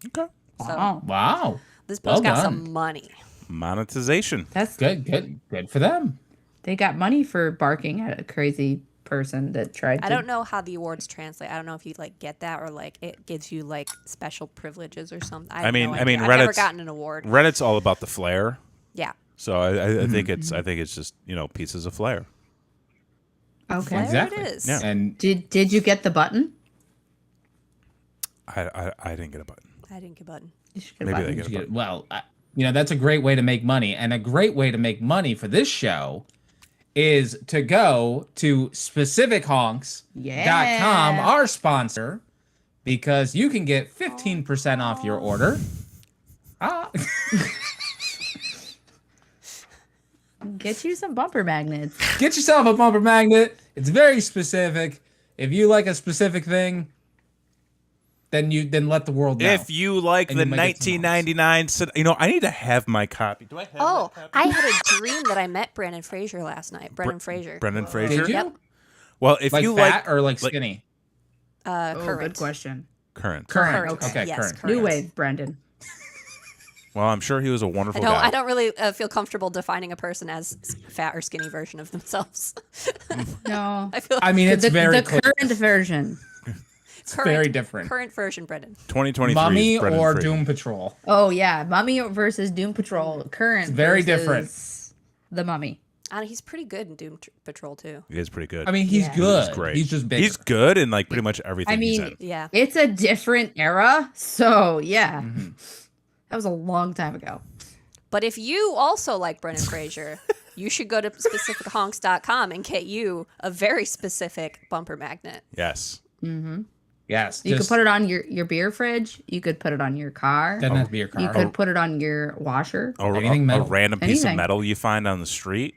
Okay. So Wow. Wow. this post Well got done. some money. Monetization. That's Good for them. They got money for barking at a crazy person that tried to. I don't know how the awards translate. I don't know if you like get that or like it gives you like special privileges or something. I mean, I've never Reddit's- gotten an award. Reddit's all about the flair. Yeah. So I think it's just, pieces of flair. Okay. There Exactly. it is. Yeah. And Did you get the button? I didn't get a button. I didn't get a button. You should get a Maybe button. they get a button. well, that's a great way to make money, and a great way to make money for this show is to go to specifichonks.com, Yeah. our sponsor, because you can get 15% off your order. Get you some bumper magnets. Get yourself a bumper magnet. It's very specific. If you like a specific thing, then let the world know. If you like And the you might get some 1999, I need to have my copy. Do I have Oh, that copy? I had a dream that I met Brandon Fraser last night. Brendan Fraser. Brendan Did Fraser? you? Yep. Well, if Like you fat like or like skinny? Oh, Current. good question. current. Current. Current. Okay, Yes, current. current. New wave, Brendan. Well, I'm sure he was a I wonderful don't. guy. I don't really feel comfortable defining a person as fat or skinny version of themselves. No. I feel. I mean, it's the very the clear. current version. current, very different. Current version, Brendan. 2023 Mummy is Brendan or Fraser. Doom Patrol? Oh yeah, Mummy versus Doom Patrol. Current. It's very versus The Mummy. He's pretty good in Doom Patrol too. He is pretty good. I mean, he's Yeah. good. He's great. He's just bigger. He's good in like pretty much everything I he's mean, in. Yeah. it's a different era, so yeah, Mm-hmm. that was a long time ago. But if you also like Brendan Fraser, you should go to specifichonks.com and get you a very specific bumper magnet. Yes. Yes. You could put it on your beer fridge. You could put it on your car. Doesn't have to be your car. You could put it on your washer. Or Anything a metal. random piece of Anything. metal you find on the street.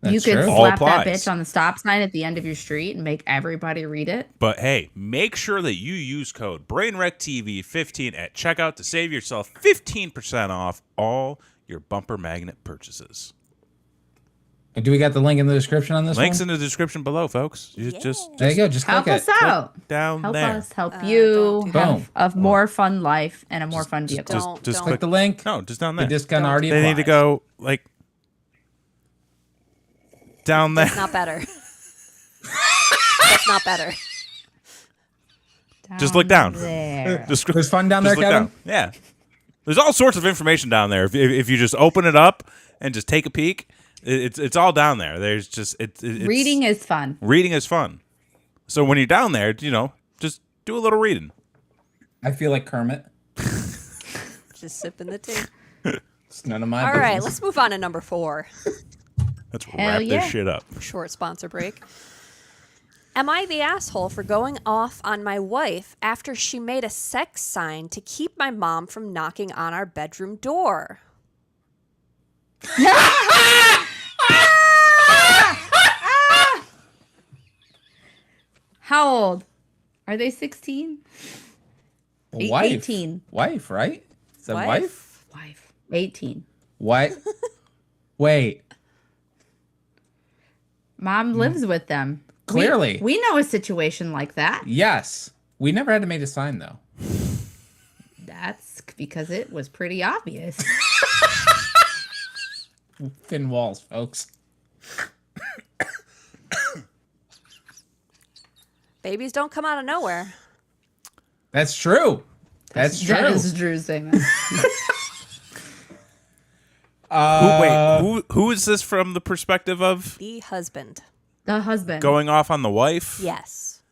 You That's could true. All slap that applies. bitch on the stop sign at the end of your street and make everybody read it. But hey, make sure that you use code BrainWreckTV15 at checkout to save yourself 15% off all your bumper magnet purchases. Do we got the link in the description on this Links one? in the description below, folks. Just There you go. Just Help click us it. out. down Help there. us help don't you do have that. a more fun life and a more fun vehicle. Don't. just don't. Click the link. No, just down The there. discount Don't. already They need to applies. go like down there. It's not better. That's not better. Just look down. There. Just, There's fun down there, just look Kevin? down. Yeah. There's all sorts of information down there. If you just open it up and just take a peek, it's all down there. There's just it's Reading is fun. Reading is fun. So when you're down there, just do a little reading. I feel like Kermit. Just sipping the tea. It's none of my All business. right, let's move on to number 4. Let's Hell wrap yeah. this shit up. Short sponsor break. Am I the asshole for going off on my wife after she made a sex sign to keep my mom from knocking on our bedroom door? How old? Are they 16? Wife. 18. Wife, right? Is that Wife? wife? Wife. 18. What? Wait. Mom lives with them. Clearly. We know a situation like that. Yes. We never had to make a sign, though. That's because it was pretty obvious. thin walls, folks. Babies don't come out of nowhere. That's true. That's true. That is true statement. Who is this from the perspective of? The husband. The husband. Going off on the wife? Yes.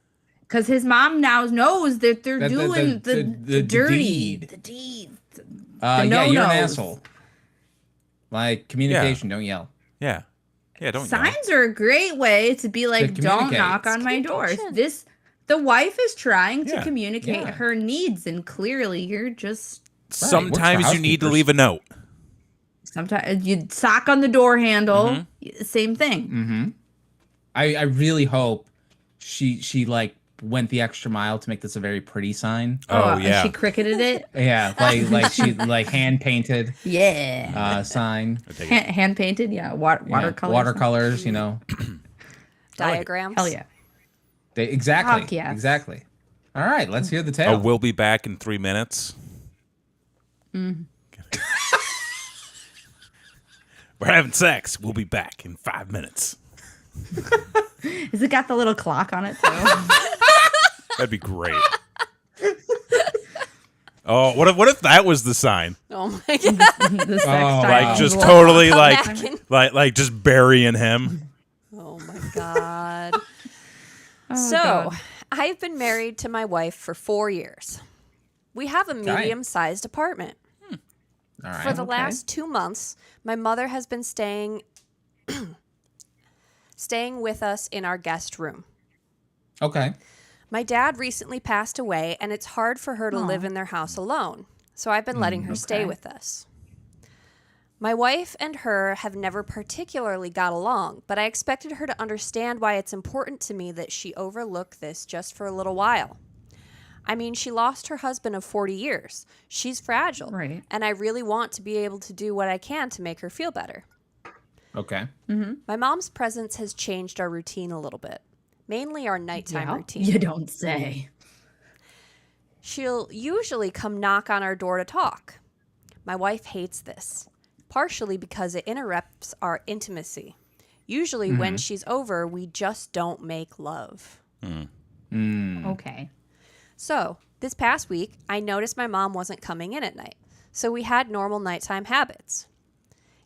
Because his mom now knows that they're The- doing the dirty. deed. The deed. Yeah, you're an no-nos. asshole. Like, communication, don't yell. Yeah. Yeah, don't yell. Signs are a great way to be like, To don't communicate. knock on my doors. Communication. The wife is trying to Yeah. communicate Yeah. her needs, and clearly you're just Sometimes Works for you need to housekeepers. leave a note. sometimes you sock on the door handle. Same thing. Mm-hmm. I really hope she like went the extra mile to make this a very pretty sign. Oh, and yeah. she cricketed it. Yeah, like she like hand painted Yeah. sign. Hand painted. Yeah. Watercolors. Watercolors, you know. Diagrams. Hell yeah. Exactly. Fuck yes. Exactly. All right, let's hear the Oh, tale. we'll be back in 3 minutes. We're having sex. We'll be back in 5 minutes. Has it got the little clock on it too? That'd be great. Oh, what if that was the sign? Oh my god. The sex Oh, time Like just is totally Come like back in. like just burying him. Oh my god. Oh, So, God. I've been married to my wife for 4 years. We have a medium-sized apartment. All right. For the Okay. last 2 months, my mother has been staying with us in our guest room. Okay. My dad recently passed away, and it's hard for her to live in their house alone. So I've been letting her stay okay. with us. My wife and her have never particularly got along, but I expected her to understand why it's important to me that she overlook this just for a little while. I mean, she lost her husband of 40 years. She's fragile. Right. And I really want to be able to do what I can to make her feel better. Okay. My mom's presence has changed our routine a little bit, mainly our nighttime Yeah? routine. You don't say. She'll usually come knock on our door to talk. My wife hates this, partially because it interrupts our intimacy. Usually when she's over, we just don't make love. Okay. So, this past week, I noticed my mom wasn't coming in at night, so we had normal nighttime habits.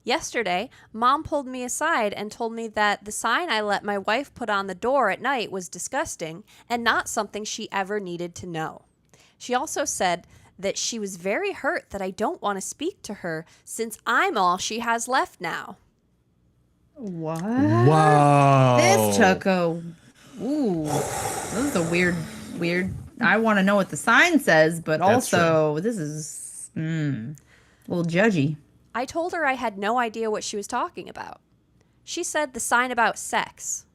Yesterday, Mom pulled me aside and told me that the sign I let my wife put on the door at night was disgusting and not something she ever needed to know. She also said that she was very hurt that I don't want to speak to her since I'm all she has left now. What? Whoa. This took a. Ooh. This is a weird. I want to know what the sign says, but also this is a little judgy. I told her I had no idea what she was talking about. She said the sign about sex.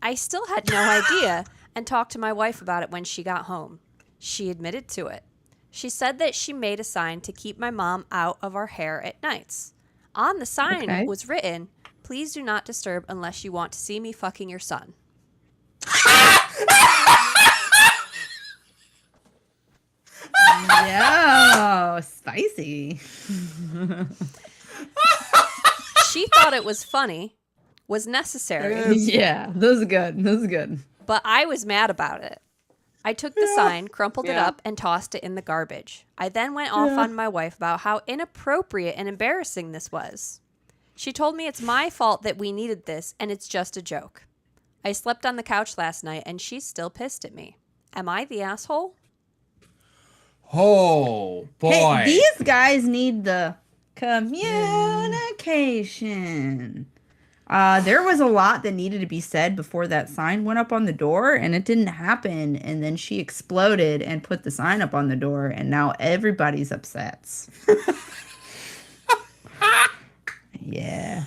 I still had no idea and talked to my wife about it when she got home. She admitted to it. She said that she made a sign to keep my mom out of our hair at nights. On the sign Okay. was written, "Please do not disturb unless you want to see me fucking your son." Yeah, spicy. She thought it was funny, was necessary, Yeah, this is good. This is good. but I was mad about it. I took the sign, crumpled it up, and tossed it in the garbage. I then went off on my wife about how inappropriate and embarrassing this was. She told me it's my fault that we needed this, and it's just a joke. I slept on the couch last night, and she's still pissed at me. Am I the asshole? Oh boy. Hey, these guys need the communication. There was a lot that needed to be said before that sign went up on the door, and it didn't happen. And then she exploded and put the sign up on the door, and now everybody's upset. Yeah.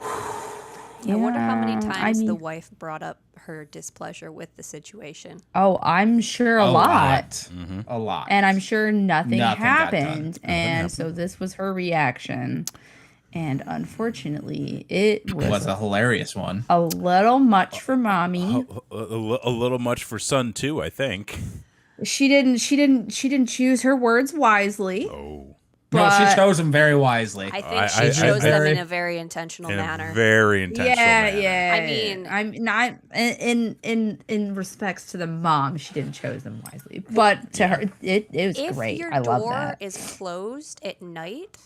I wonder how many Yeah, times the mean- wife brought up her displeasure with the situation. Oh, I'm sure a lot. A lot. And I'm sure nothing Nothing got done. happened. And so this was her reaction. And unfortunately, it It was a hilarious one. a little much for mommy. A little much for son too, I think. She didn't choose her words wisely. Oh. No, she But chose him very wisely. I think I- she I- chose them very- in a very intentional In a manner. very intentional manner. yeah. I mean- I'm not in respects to the mom. She didn't chose them wisely, but to her, it was If great. your I love door that. is closed at night,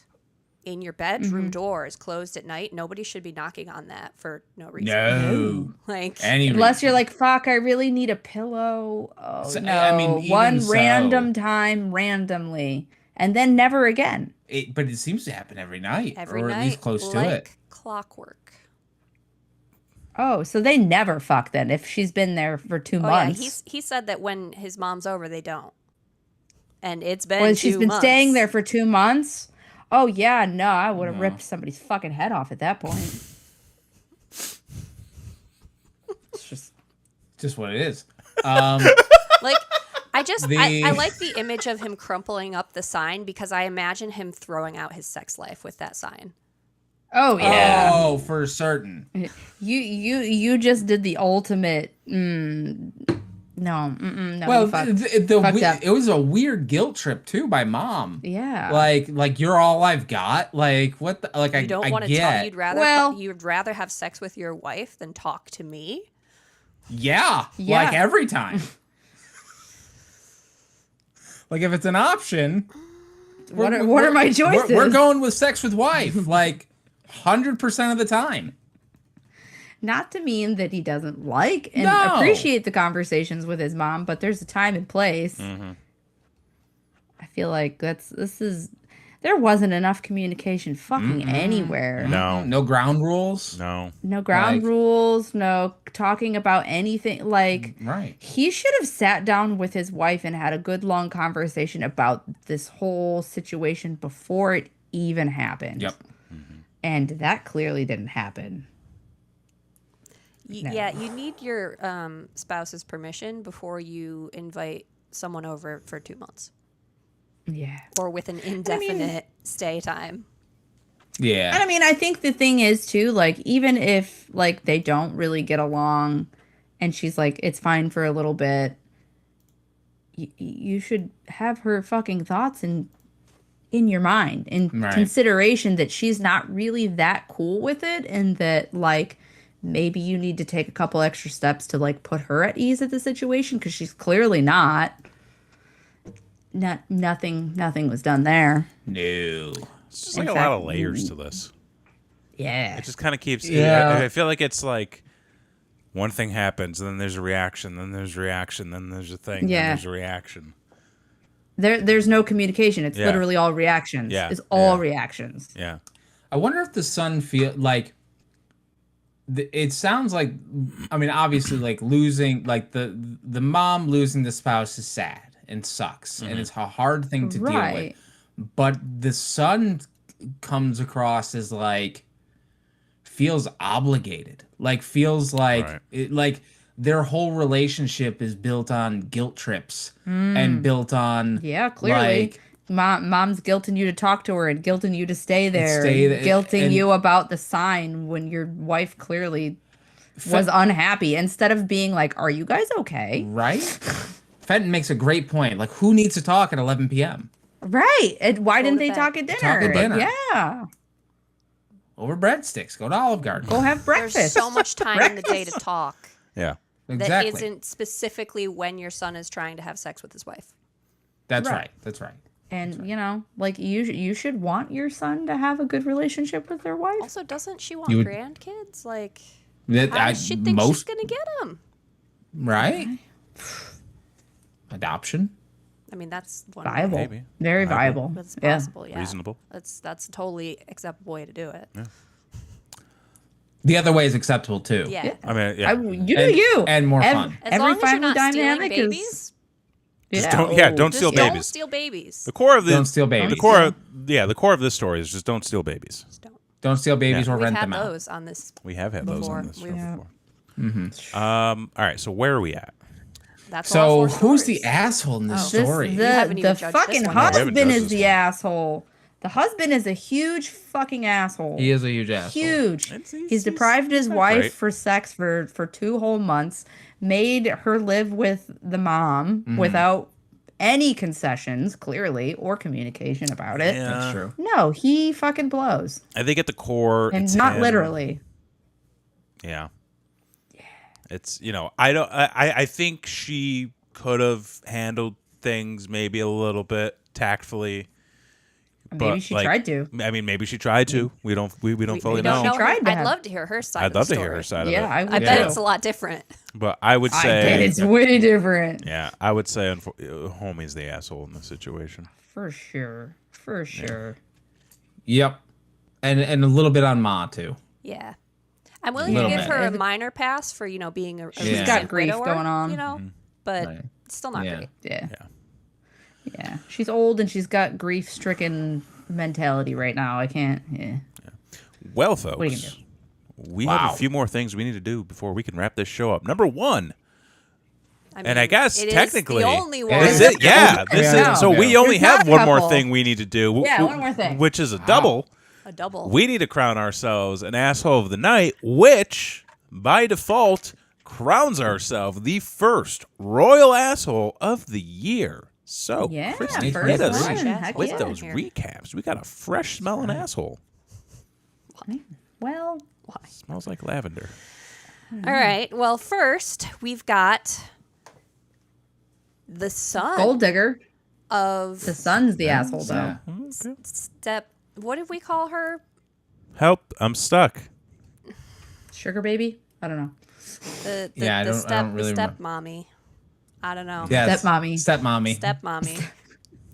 in your bedroom door is closed at night, nobody should be knocking on that for no reason. No. Like, Any Unless reason. you're like, fuck, I really need a pillow. Oh So, no! I mean, even One so- random time, randomly, and then never again. But it seems to happen every night, every or night, at least close to like it. clockwork. Oh, so they never fuck then if she's been there for 2 Oh months. yeah, he said that when his mom's over, they don't. And it's been Well, she's 2 been months. staying there for 2 months. Oh yeah, no, I would have ripped somebody's fucking head off at that point. It's Just what it is. Like, I just The- I like the image of him crumpling up the sign because I imagine him throwing out his sex life with that sign. oh yeah. Oh, for certain. You just did the ultimate. No, no. Well, you fucked. the fucked up. it was a weird guilt trip too by mom. Yeah. Like you're all I've got. Like what? Like You don't I want to get. talk. You'd rather have sex with your wife than talk to me. Yeah, Yeah. like every time. Like if it's an option, what are my choices? We're going with sex with wife, like 100% of the time. Not to mean that he doesn't like and No. appreciate the conversations with his mom, but there's a time and place. Mm-hmm. I feel like there wasn't enough communication fucking anywhere. No. No ground rules. No. No ground Like- rules, no talking about anything. Like, Right. he should have sat down with his wife and had a good long conversation about this whole situation before it even happened. Yep. And that clearly didn't happen. No. Yeah, you need your spouse's permission before you invite someone over for 2 months Yeah. or with an indefinite stay time. Yeah. And I mean, I think the thing is too, like, even if like they don't really get along and she's like, it's fine for a little bit, you should have her fucking thoughts in your mind, in Right. consideration that she's not really that cool with it, and that like maybe you need to take a couple extra steps to like put her at ease at the situation, because she's clearly not. Nothing was done there. No. It's just like a lot of layers to this. Yeah. It just kind of keeps. Yeah. I feel like it's like one thing happens, and then there's a reaction, then there's a reaction, then there's a thing, Yeah. then there's a reaction. There's no communication. It's Yeah. literally all reactions. Yeah, It's all yeah. reactions. Yeah. I wonder if the son feel like it sounds like, I mean, obviously like losing, like the mom losing the spouse is sad and sucks, and it's a hard thing to deal Right. with. But the son comes across as like feels obligated, like feels like Right. like their whole relationship is built on guilt trips and built on Yeah, clearly. like, Mom's guilting you to talk to her and guilting you to stay there. stay and there, guilting and- you about the sign when your wife clearly was unhappy. Instead of being like, are you guys okay? right? Fenton makes a great point. Like, who needs to talk at 11 p.m. Right. And why Go didn't to they bed. talk at dinner? Talk at dinner. Yeah. over breadsticks? Go to Olive Garden. Go have breakfast. There's so much time in the day to talk Yeah. Exactly. that isn't specifically when your son is trying to have sex with his wife. That's Right. right. That's right. And, you know, like, you should want your son to have a good relationship with their wife. Also, doesn't she want You would- grandkids? Like, That, how does she think she's most going to get them? right. Adoption. I mean, that's one Viable. Maybe. Very Viable. viable. But it's Yeah. possible, yeah. Reasonable. That's a totally acceptable way to do it. The other way is acceptable too. Yeah. I mean, yeah. You do And- you. and more fun. As Every long as you're family not stealing dynamic is. babies, Just Yeah. don't just steal don't babies. steal babies. The core of the Don't steal babies. The core, the core of this story is just don't steal babies. Just don't. Don't steal babies Yeah. or We've rent had them out. those on this. We have had those on Before. this show We've- before. All right, so where are we at? That's So all 4 who's stories. the asshole in this This- story? haven't the even judged this fucking one yet. No, we haven't husband judged is this the one. asshole. The husband is a huge fucking asshole. He is a huge asshole. Huge. He's- He's deprived his not wife great. for sex for 2 whole months, made her live with the mom without any concessions, clearly, or communication about it. Yeah. That's true. No, he fucking blows. I think at the core, And it's not him. literally. Yeah. It's, I think she could have handled things maybe a little bit tactfully. Maybe but, she like, tried to. I mean, maybe she tried to. We don't fully We know. don't know. She tried to I'd have- love to hear her side. I'd of the love to hear story. her side of Yeah, it. I would I bet too. it's a lot different. But I would I say, bet it's way different. yeah, I would say homie's the asshole in this situation. For sure. For sure. Yep. And a little bit on Ma too. Yeah. I'm willing to Little give bit. her a minor pass for, being a She's recent got grief widower, going on. but Right. it's still not Yeah. great. Yeah. Yeah. Yeah. She's old and she's got grief stricken mentality right now. I can't. Yeah. Well, are you folks, we Wow. have a few more things we need to do before we can wrap this show up. Number one, I I guess it is technically- the only one. is it? Yeah, this Yeah. is. So we There's only not have a one more couple. thing we need to do. Yeah, one more thing. which is a double. A double. We need to crown ourselves an asshole of the night, which by default crowns ourselves the first royal asshole of the year. So, Yeah. Christy, first hit us one. Heck with yeah. those recaps. We got a fresh smelling asshole. Well, Smells like lavender. All right. Well, first we've got the son gold digger. of The son's the asshole, though. Yeah. step. What did we call her? Help! I'm stuck. Sugar baby? I don't know. The Yeah, I don't really step remember. mommy. I don't know. Yes. Stepmommy. Stepmommy. Step mommy.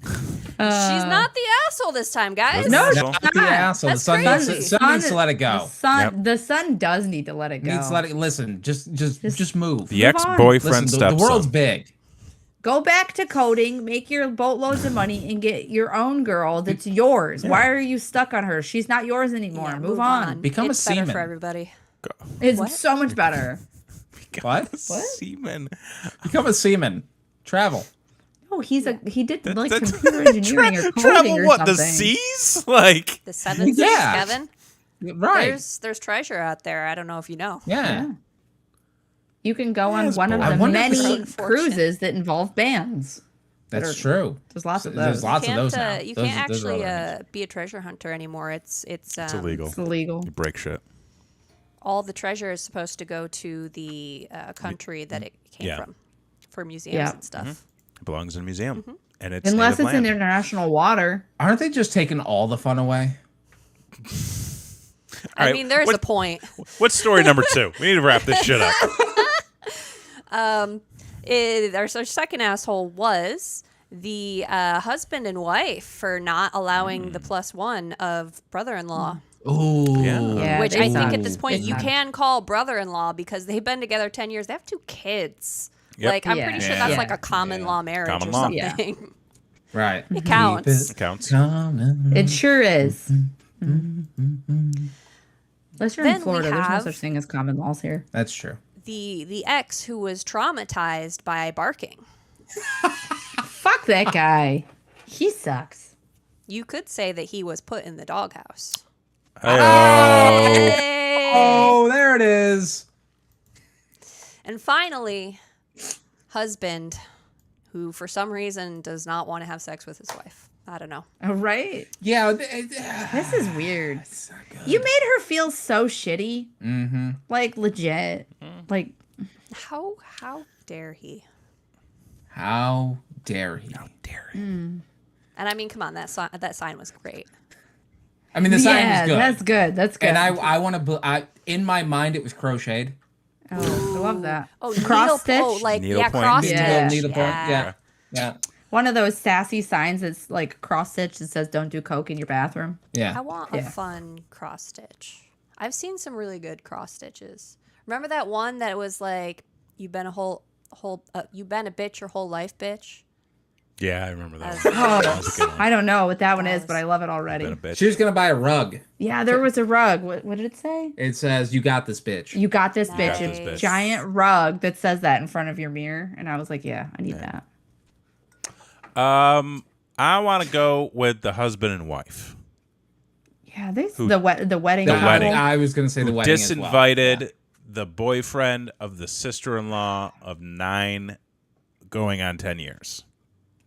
She's not the asshole this time, guys. No, That's she's all. Not not. the asshole. That's the son, crazy. son needs to let it The go. son, the son does need to let it go. Needs to let it. Listen, just move. The Move on. ex-boyfriend Listen, stepson. the world's big. Go back to coding, make your boatloads of money, and get your own girl that's yours. Why are you stuck on her? She's not yours anymore. Yeah, move on. Become a it's better seaman. for everybody. It's What? so much better. What? Seaman. Become a seaman. Travel. Oh, he did like That's- computer engineering or coding Travel or what? something. The seas? Like The seven seas, Yeah. Kevin. Right. There's treasure out there. I don't know if you know. Yeah. You can go on That's one of boring. the I wonder if many it's- cruises that involve bands. That's are- true. There's lots of There's those. lots of those now. You Those- can't those are all actually the names. be a treasure hunter anymore. It's illegal. It's illegal. You break shit. all the treasure is supposed to go to the country that it came Yeah. from for museums Yeah. and stuff. It belongs in a museum. Mm-hmm. And it's Unless native it's in land. international water. Aren't they just taking all the fun away? All I right, mean, there's what- a point. What's story number 2? We need to wrap this shit up. Our second asshole was the husband and wife for not allowing the +1 of brother-in-law. Ooh. Yeah, Which they I think suck. at this point They you suck. can call brother-in-law because they've been together 10 years. They have 2 kids. Yep. Like I'm Yeah. pretty sure Yeah. that's like Yeah. a common law marriage Common or law. something. Right. It counts. It counts. It sure is. Unless you're Then in we Florida, there's no have- such thing as common laws here. That's true. The ex who was traumatized by barking. Fuck that guy. He sucks. You could say that he was put in the doghouse. Hey, Oh, there it is. And finally, husband who for some reason does not want to have sex with his wife. I don't know. All right. Yeah. This is weird. You made her feel so shitty. Mm-hmm. Like legit. Like How dare he? How dare he? And I mean, come on, that sign was great. I mean, the sign yeah, is good. that's good. That's good. And I want to. In my mind, it was crocheted. I love that. Oh, Cross stitch. Oh, like Needle yeah, point. cross Yeah. stitch. Needle point. Yeah. Yeah. One of those sassy signs that's like cross stitch that says "Don't do coke in your bathroom." I Yeah. want a Yeah. fun cross stitch. I've seen some really good cross stitches. Remember that one that was like, "You've been you've been a bitch your whole life, bitch." yeah, I remember that. That one. was- That was a good one. I don't know what that one is, Yes. but I love it already. Been a bitch. She was gonna buy a rug. Yeah, there was a rug. What did it say? It says, "You got this, bitch." You got this bitch. Got this A bitch. giant rug that says that in front of your mirror, and I was like, yeah, I need that. I want to go with the husband and wife Yeah, this Who- the wedding. The wedding. I was gonna say the who wedding. as well. disinvited the boyfriend of the sister-in-law of 9 going on 10 years.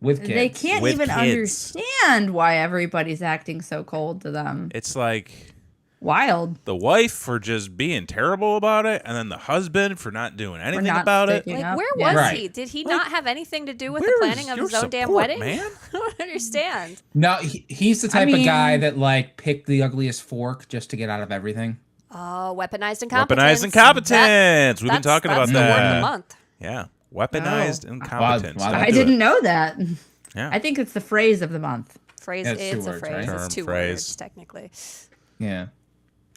with kids. They can't With even kids. understand why everybody's acting so cold to them. It's like Wild. the wife for just being terrible about it, and then the husband for not doing anything not about it. sticking Like, up. where Yeah. was Right. he? Did he not have anything to do with the Where's planning of your his own damn support, wedding? man? I don't understand. No, he's the type of guy mean- that like picked the ugliest fork just to get out of everything. Oh, weaponized incompetence. Weaponized incompetence. We've been talking about that's the word of the that. month. Yeah, weaponized Oh. incompetence. Wow, Don't I do didn't it. know that. Yeah. I think it's the phrase of the month. Phrase. Yeah, it's two It's a words, phrase. right? Term, It's two phrase. words technically. Yeah.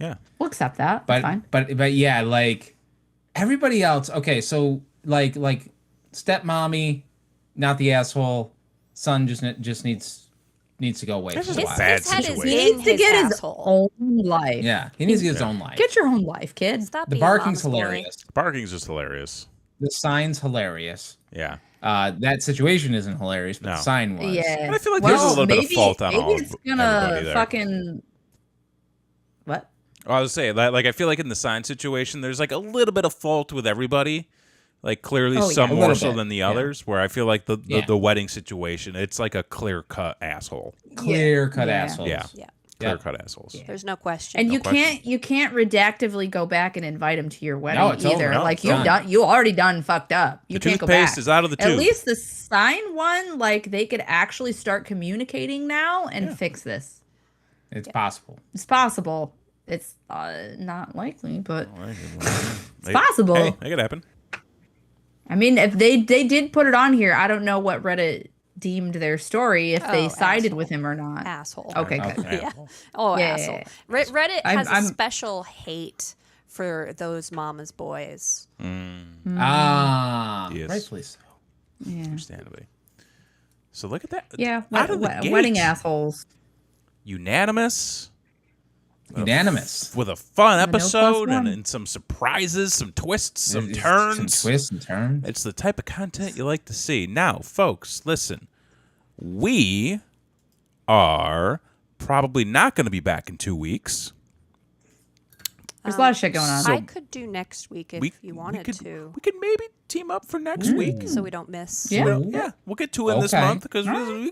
Yeah. We'll accept that. That's fine. But yeah, like everybody else. Okay, so like stepmommy, not the asshole. Son just needs to go away. This For is a a while. bad his head is situation. He in needs to his get his asshole. own life. Yeah, he needs to get his own life. Get your own life, kid. Stop The being barking's mama's boy. hilarious. Barking's just hilarious. The sign's hilarious. Yeah. That situation isn't hilarious, but No. the sign was. Yeah. But I feel like there's a little bit of fault on maybe all it's everybody gonna there. fucking what? I was saying that, like, I feel like in the sign situation, there's like a little bit of fault with everybody. Like clearly, Oh, yeah. some A more little so bit, than the yeah. others. Where I feel like the Yeah. wedding situation, it's like a clear cut asshole. Clear cut Yeah. assholes. Yeah. Yeah. Clear cut assholes. Yeah. There's no question. And No you question. can't redactively go back and invite him to your wedding No, it's either. over. No, Like it's you done. you already done fucked up. You The can't go toothpaste back. is out of the At tube. least the sign one, like they could actually start communicating now and fix this. It's possible. It's possible. It's not likely, but It's possible. Hey, that could happen. I mean, if they did put it on here, I don't know what Reddit deemed their story if they Oh, sided asshole. with him or not. Asshole. Okay, good. Okay. Yeah. Oh, Yeah, asshole. yeah, Reddit has a I'm- special hate for those mama's boys. Ah, Yes. rightfully so. Yeah, Understandably. So look at that. yeah. Out of the Wedding gate. assholes. Unanimous. Unanimous. With a fun No plus episode one. and some surprises, some twists, some It's- turns. some twists and turns. It's the type of content you like to see. Now, folks, listen. We are probably not going to be back in 2 weeks. There's a lot of shit going on. I could do next week if you wanted could, to, We could maybe team up for next week. so we don't miss. Yeah. Yeah, we'll get two in this Okay. month because we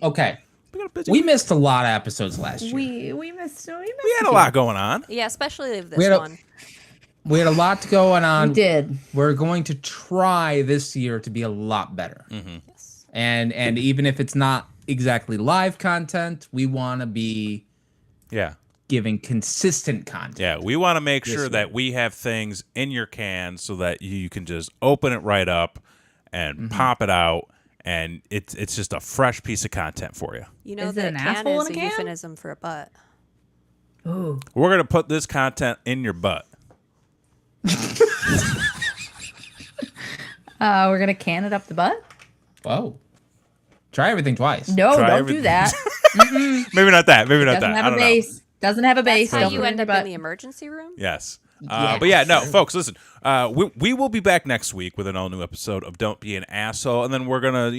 Okay. got a busy. We missed a lot of episodes last year. We missed. We had a lot going on. Yeah, especially We this had a- one. We had a lot going on. We did. We're going to try this year to be a lot better. Yes. And even if it's not exactly live content, we want to be Yeah. giving consistent content. Yeah, we want to make sure week. that we have things in your can so that you can just open it right up and pop it out, and it's just a fresh piece of content for you. You know Is it that an can asshole is in a a can? euphemism for a butt. Ooh. We're gonna put this content in your butt. We're gonna can it up the butt. Whoa. Try everything twice. No, Try don't everything. do that. Maybe not that. Maybe not Doesn't that. have I a don't base. Doesn't have a base. That's how Don't you put it end your up in butt. the emergency room. know. Yes. Yes. But yeah, no, folks, listen. We will be back next week with an all new episode of Don't Be an Asshole, and then we're gonna,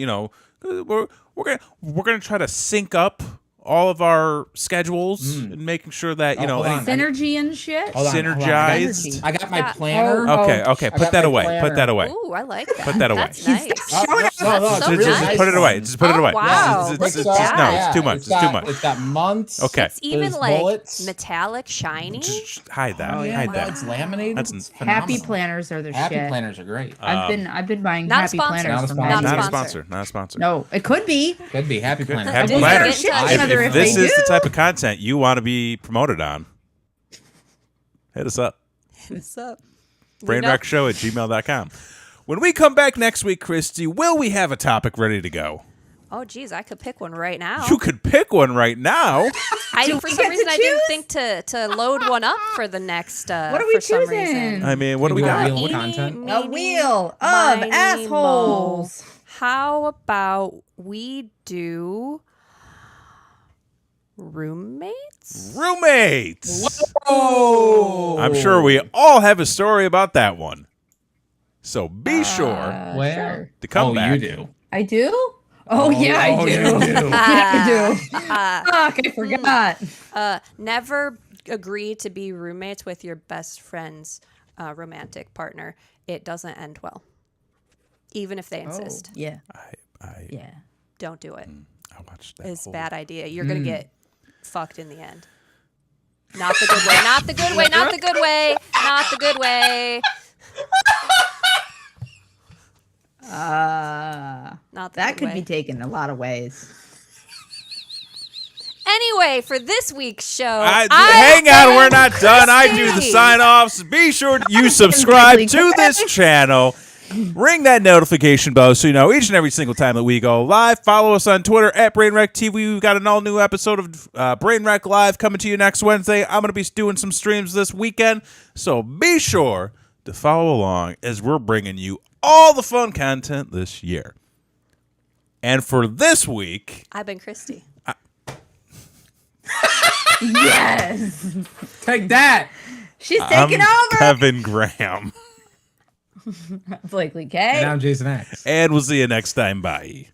we're gonna try to sync up all of our schedules and making sure that hold on. Synergy and shit. Hold on, synergized. I got my Got- planner. Oh. Okay, I put got that my away. planner. Put that away. Ooh, I like that. Put that away. That's nice. Oh, no, That's no, so it's Just nice. put it away. Just put it Oh, away. wow. It's, Look it's, at it's, that. no, it's too much. It's too much. It's got months. Okay. It's even There's like bullets. metallic, shiny. Just hide that. Oh, yeah, Hide no, that. it's laminated. That's It's Happy phenomenal. planners are the Happy shit. planners are great. I've been buying Not a happy sponsor. planners Not a from sponsor. Maddie. Not a sponsor. sponsor. Not a sponsor. No, it could be. Could be happy planners. Happy We'll planners. get in touch each other If if this they is the do. type of content you want to be promoted on, hit us up. What's up? brainwreckshow@gmail.com. When we come back next week, Christy, will we have a topic ready to go? Oh, geez, I could pick one right now. You could pick one right now. For we some get to reason, I didn't choose? think to load one up for the next. What are we for some choosing? reason. I mean, what do we Maybe got? a wheel of Eeny, content. A meeny, wheel of miny, assholes. mo. How about we do roommates? Roommates. Oh, I'm sure we all have a story about that one. So be sure Well, Sure. to come oh, back. you do. I do? Oh, yeah, I do. you do. Yeah, I do. Fuck, I forgot. Never agree to be roommates with your best friend's romantic partner. It doesn't end well, even if they insist. Yeah. I Yeah. Don't do it. I watched that. It's a bad idea. You're going to get fucked in the end. Not the good way. Not the good way. Not the good way. Not the good way. Not the That good could way. be taken a lot of ways. Anyway, for this week's show, Hang on, we're not done. I do the Christy. sign-offs. Be sure you subscribe to this channel. Ring that notification bell so you know each and every single time that we go live. Follow us on Twitter at BrainWreck TV. We've got an all-new episode of BrainWreck Live coming to you next Wednesday. I'm going to be doing some streams this weekend, so be sure to follow along as we're bringing you all the fun content this year. And for this week, I've been Christy. Yes. Take that. She's taking over. Kevin Graham. Blakely K. And I'm Jason X. And we'll see you next time. Bye.